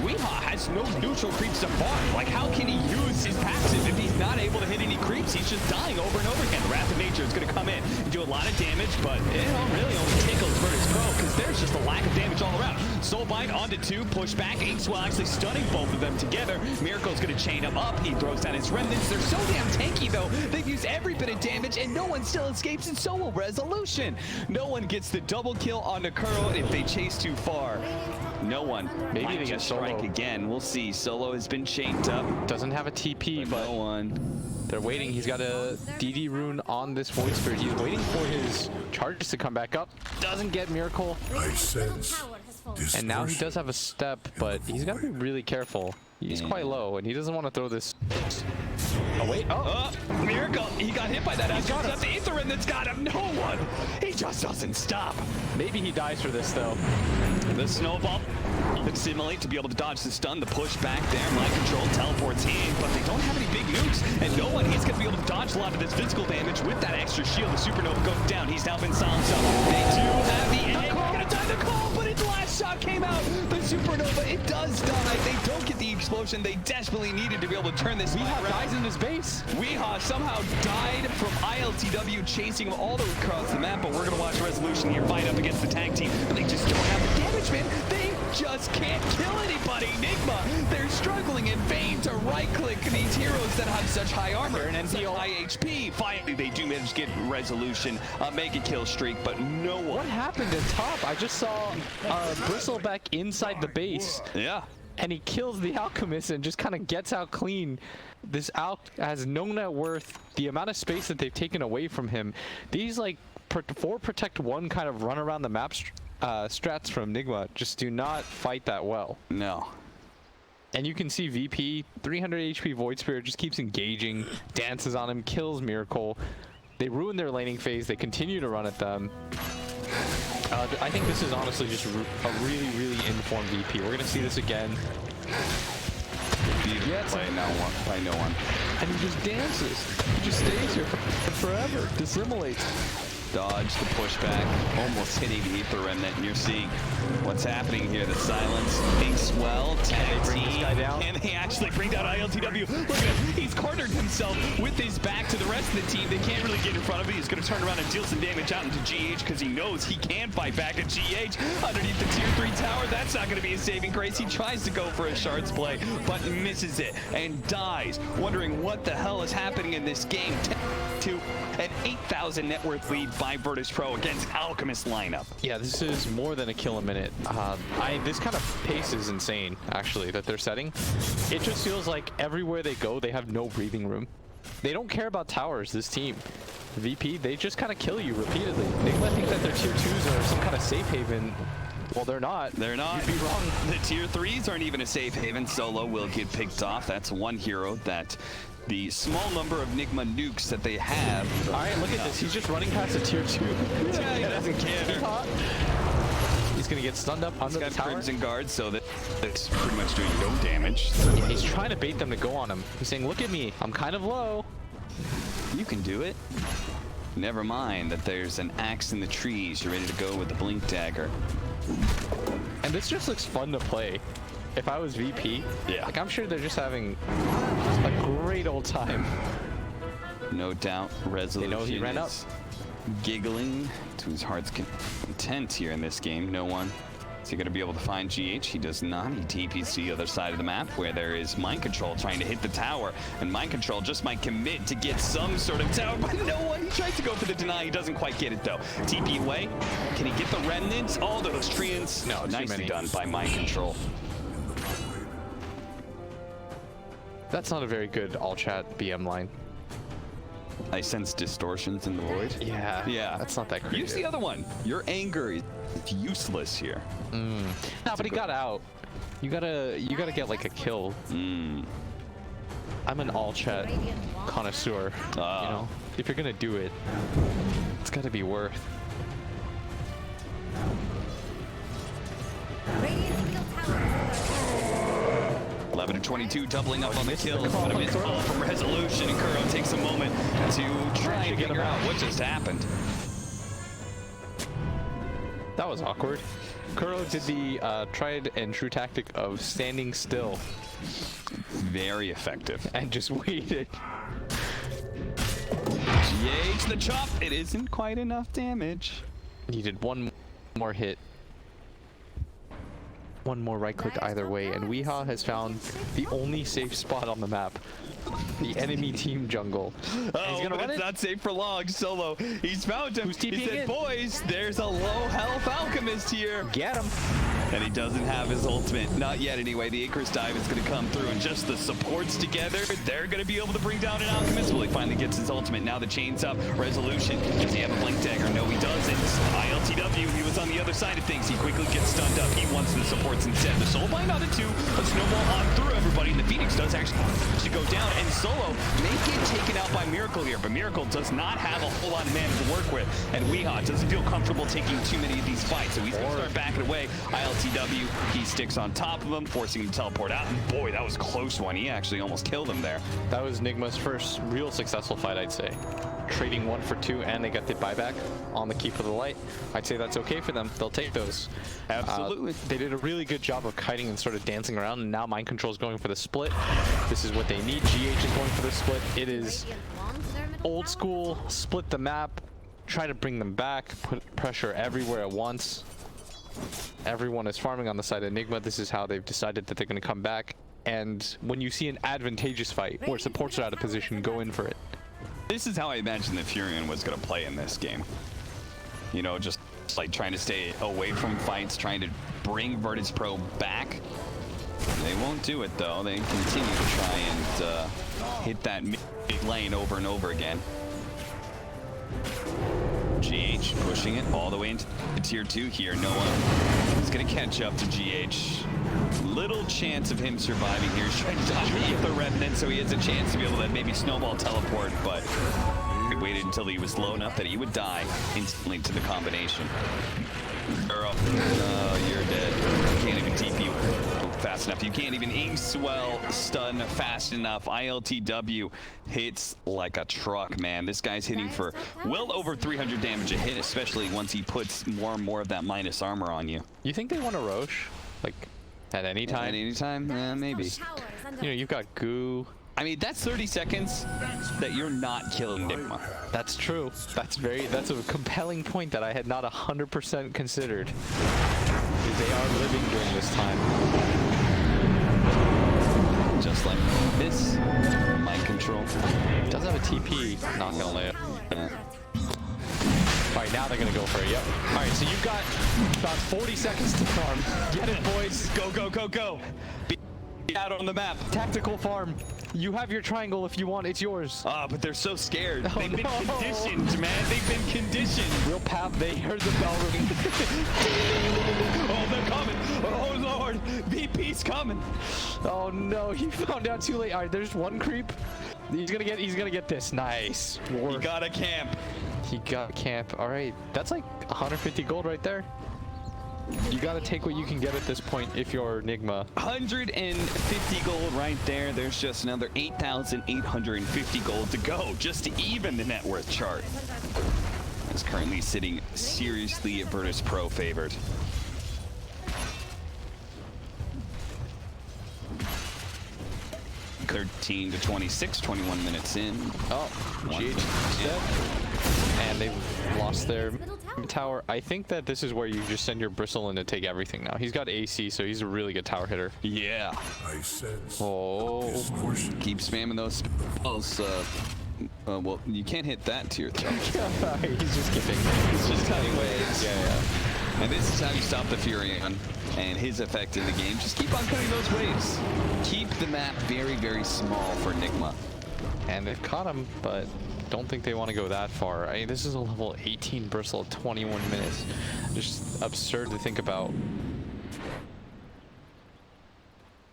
Weehaw has no neutral creeps to farm. Like, how can he use his passive if he's not able to hit any creeps? He's just dying over and over again. The Wrath of Nature is going to come in and do a lot of damage, but it really only tickles Vertus Crow because there's just a lack of damage all around. Soulbind onto 2, push back. Ain'swell actually stunning both of them together. Miracle's going to chain him up. He throws down his remnants. They're so damn tanky, though. They've used every bit of damage, and no one still escapes, and so will Resolution. No one gets the double kill onto Kuro if they chase too far. No one. Maybe they get strike Solo again. We'll see. Solo has been chained up. Doesn't have a TP, but no one. They're waiting. He's got a DD rune on this Void Spirit. He's waiting for his charges to come back up. Doesn't get Miracle. I sense. And now he does have a step, but he's got to be really careful. He's quite low, and he doesn't want to throw this. Oh, wait. Oh, Miracle. He got hit by that. He's got the Aether Remnant's got him. No one. He just doesn't stop. Maybe he dies for this, though. The snowball. The simulate to be able to dodge the stun, the push back there, mind control, teleports in, but they don't have any big nukes, and no one is going to be able to dodge a lot of this physical damage with that extra shield. The Supernova goes down. He's now been silenced up. They do have the egg. Gonna die the call, but its last shot came out. The Supernova, it does die. They don't get the explosion they desperately needed to be able to turn this Weehaw dies in his base. Weehaw somehow died from ILTW chasing him all the way across the map, but we're going to watch Resolution here fight up against the tag team, but they just don't have the damage, man. They just can't kill anybody. NIGMA, they're struggling in vain to right-click these heroes that have such high armor and such high HP. Finally, they do manage to get Resolution, a mega kill streak, but no one. What happened at top? I just saw Bristleback inside the base. Yeah. And he kills the Alchemist and just kind of gets out clean. This Alch has no net worth. The amount of space that they've taken away from him. These, like, 4 protect 1 kind of run around the map strats from NIGMA just do not fight that well. No. And you can see VP, 300 HP Void Spirit, just keeps engaging, dances on him, kills Miracle. They ruin their laning phase. They continue to run at them. I think this is honestly just a really, really informed VP. We're going to see this again. By no one. And he just dances. He just stays here forever. Dissimulates. Dodge the pushback, almost hitting the Ether Remnant, and you're seeing what's happening here. The silence, big swell, tag team. Can they actually bring down ILTW? Look at him, he's cornered himself with his back to the rest of the team. They can't really get in front of him. He's going to turn around and deal some damage out into GH because he knows he can fight back at GH underneath the tier 3 tower. That's not going to be a saving grace. He tries to go for a shards play, but misses it and dies, wondering what the hell is happening in this game. To an 8,000 net worth lead by Virtus Pro against Alchemist lineup. Yeah, this is more than a kill a minute. This kind of pace is insane, actually, that they're setting. It just feels like everywhere they go, they have no breathing room. They don't care about towers, this team. VP, they just kind of kill you repeatedly. They might think that their tier 2s are some kind of safe haven. Well, they're not. They're not. You'd be wrong. The tier 3s aren't even a safe haven. Solo will get picked off. That's one hero that the small number of NIGMA nukes that they have. All right, look at this. He's just running past a tier 2. Yeah, he doesn't care. He's going to get stunned up under the tower. Crimson Guard, so that's pretty much doing no damage. Yeah, he's trying to bait them to go on him. He's saying, look at me. I'm kind of low. You can do it. Never mind that there's an axe in the trees. You're ready to go with the Blink Dagger. And this just looks fun to play. If I was VP, yeah, like I'm sure they're just having a great old time. No doubt, Resolution they know he ran up. Giggling to his heart's content here in this game. No one. Is he going to be able to find GH? He does not. He TPs to the other side of the map where there is Mind Control trying to hit the tower. And Mind Control just might commit to get some sort of tower, but no one. He tries to go for the deny. He doesn't quite get it, though. TP away. Can he get the remnants? All those treants. No, nicely done by Mind Control. That's not a very good all-chat BM line. I sense distortions in the void. Yeah. Yeah. That's not that creative. Use the other one. Your anger is useless here. No, but he got out. You gotta get like a kill. I'm an all-chat connoisseur. You know, if you're gonna do it, it's gotta be worth. 11-22, doubling up on the kills, but a missed ball from Resolution, and Kuro takes a moment to try and figure out what just happened. That was awkward. Kuro did the tried and true tactic of standing still. Very effective. And just waited. GH the chop. It isn't quite enough damage. Needed one more hit. One more right click either way, and Weehaw has found the only safe spot on the map. The enemy team jungle. Oh, but it's not safe for long. Solo, he's found him. He said, boys, there's a low health alchemist here. Get him. And he doesn't have his ultimate. Not yet, anyway. The Icarus dive is going to come through, and just the supports together, they're going to be able to bring down an alchemist. Well, he finally gets his ultimate. Now the chain's up. Resolution. Does he have a blink dagger? No, he doesn't. ILTW, he was on the other side of things. He quickly gets stunned up. He wants the supports instead. The soulbind on the 2, a snowball on through everybody, and the Phoenix does actually go down, and Solo may get taken out by Miracle here, but Miracle does not have a whole lot of mana to work with, and Weehaw doesn't feel comfortable taking too many of these fights, so he's going to start backing away. ILTW, he sticks on top of him, forcing him to teleport out, and boy, that was a close one. He actually almost killed him there. That was Nigma's first real successful fight, I'd say. Trading 1 for 2, and they got the buyback on the Keep of the Light. I'd say that's okay for them. They'll take those. Absolutely. They did a really good job of kiting and sort of dancing around, and now Mind Control is going for the split. This is what they need. GH is going for the split. It is old school, split the map, try to bring them back, put pressure everywhere at once. Everyone is farming on the side of NIGMA. This is how they've decided that they're going to come back. And when you see an advantageous fight where supports are out of position, go in for it. This is how I imagine the Furion was going to play in this game. You know, just like trying to stay away from fights, trying to bring Virtus Pro back. They won't do it, though. They continue to try and hit that mid lane over and over again. GH pushing it all the way into tier 2 here. No one is going to catch up to GH. Little chance of him surviving here. He's trying to dodge the remnant, so he has a chance to be able to maybe snowball teleport, but he waited until he was low enough that he would die instantly to the combination. Oh, you're dead. You can't even TP fast enough. You can't even aim swell, stun fast enough. ILTW hits like a truck, man. This guy's hitting for well over 300 damage a hit, especially once he puts more and more of that minus armor on you. You think they want to Roche? Like, at any time? At any time? Maybe. You know, you've got Goo. I mean, that's 30 seconds that you're not killing NIGMA. That's true. That's a compelling point that I had not 100% considered. Because they are living during this time. Just like this, mind control. Does have a TP, not gonna lay it. Alright, now they're gonna go for it, yep. Alright, so you've got about 40 seconds to farm. Get it, boys. Go, go, go, go. Be out on the map. Tactical farm. You have your triangle if you want, it's yours. But they're so scared. Oh, They've been conditioned, man. They've been conditioned. Real pap, they heard the bell ring. Oh, they're coming. Oh, Lord. VP's coming. Oh, no, he found out too late. Alright, there's one creep. He's gonna get this. Nice. He got a camp. He got camp. Alright, that's like 150 gold right there. You gotta take what you can get at this point if you're NIGMA. 150 gold right there. There's just another 8,850 gold to go just to even the net worth chart. It's currently sitting seriously Virtus Pro favored. (13 to 26, 21 minutes in. Oh, GH dead. And they've lost their tower. I think that this is where you just send your Bristle in to take everything now. He's got AC, so he's a really good tower hitter. Yeah. I sense Oh. Keep spamming those spells. Well, you can't hit that tier 3. He's just kidding. It's just cutting waves. Yeah. And this is how you stop the Furion and his effect in the game. Just keep on cutting those waves. Keep the map very, very small for NIGMA. And they've caught him, but don't think they want to go that far. I mean, this is a level 18 Bristle at 21 minutes. Just absurd to think about.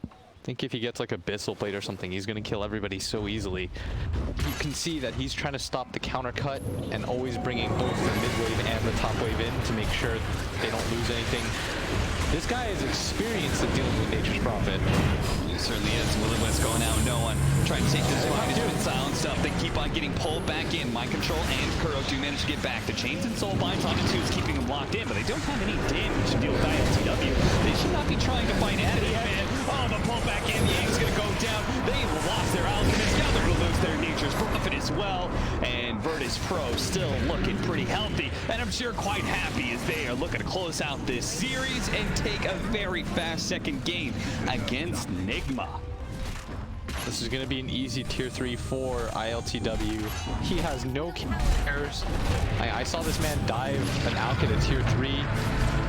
I think if he gets like a Abyssal Blade or something, he's going to kill everybody so easily. You can see that he's trying to stop the counter cut and always bringing both the mid wave and the top wave in to make sure they don't lose anything. This guy is experienced at dealing with Nature's Prophet. He certainly is. Will-O-Wisp going out. No one trying to take this fight. He's been silenced up. They keep on getting pulled back in. Mind Control and Kuro do manage to get back. The Chains and Soul Binds onto 2 is keeping them locked in, but they don't have any damage to deal with ILTW. They should not be trying to fight at it, man. Oh, the pull back in. Yang's going to go down. They've lost their Alchemist. Now they're going to lose their Nature's Prophet as well. And Virtus Pro still looking pretty healthy. And I'm sure quite happy as they are looking to close out this series and take a very fast second game against NIGMA. This is going to be an easy tier 3 for ILTW. He has no cares. I saw this man dive an Alkid at tier 3.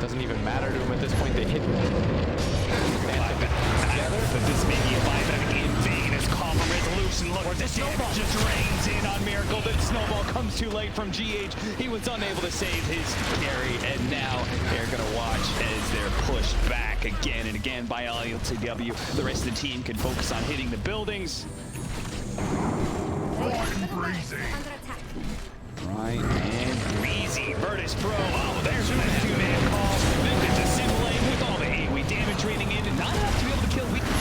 Doesn't even matter to him at this point. They hit together. But this may be a 5 in vain as Calm Resolution. Look, the snowball just rains in on Miracle. The snowball comes too late from GH. He was unable to save his carry, and now they're going to watch as they're pushed back again and again by ILTW. The rest of the team can focus on hitting the buildings. Right and breezy. Virtus Pro. Oh, there's that 2-man call. Victor's assimilating with all the 8-week damage rating in, and not enough to be able to kill Weakon.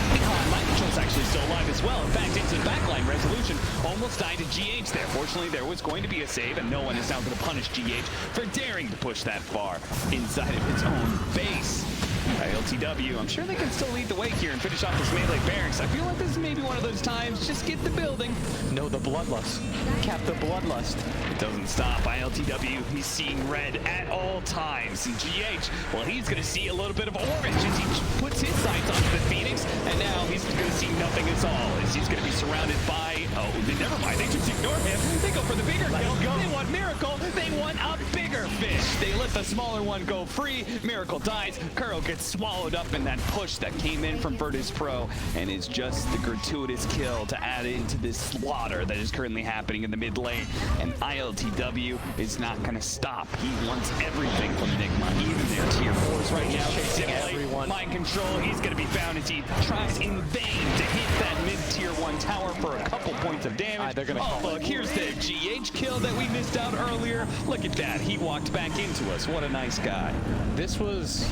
Mind Control's actually still alive as well. In fact, into the backline. Resolution almost died to GH there. Fortunately, there was going to be a save, and no one is now going to punish GH for daring to push that far inside of its own base. ILTW, I'm sure they can still lead the way here and finish off this melee barracks. I feel like this is maybe one of those times. Just get the building. No, the Bloodlust. Cap the Bloodlust. It doesn't stop. ILTW, he's seeing red at all times. And GH, well, he's going to see a little bit of orange as he puts his sights onto the Phoenix. And now he's going to see nothing at all as he's going to be surrounded by... Oh, never mind. They just ignore him. They go for the bigger kill. They want Miracle. They want a bigger fish. They let the smaller one go free. Miracle dies. Kuro gets swallowed up in that push that came in from Virtus Pro, and is just the gratuitous kill to add into this slaughter that is currently happening in the mid lane. And ILTW is not going to stop. He wants everything from NIGMA, even their tier 4s right now. Chasing everyone. Mind control, he's going to be found as he tries in vain to hit that mid-tier 1 tower for a couple points of damage. Oh, look, here's the GH kill that we missed out earlier. Look at that. He walked back into us. What a nice guy. This was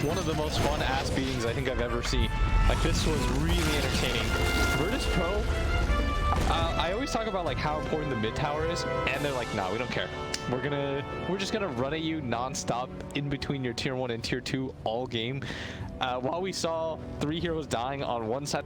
one of the most fun ass beatings I think I've ever seen. Like, this was really entertaining. Virtus Pro, I always talk about like how important the mid tower is, and they're like, nah, we don't care. We're just gonna run at you non-stop in between your tier 1 and tier 2 all game. While we saw 3 heroes dying on one side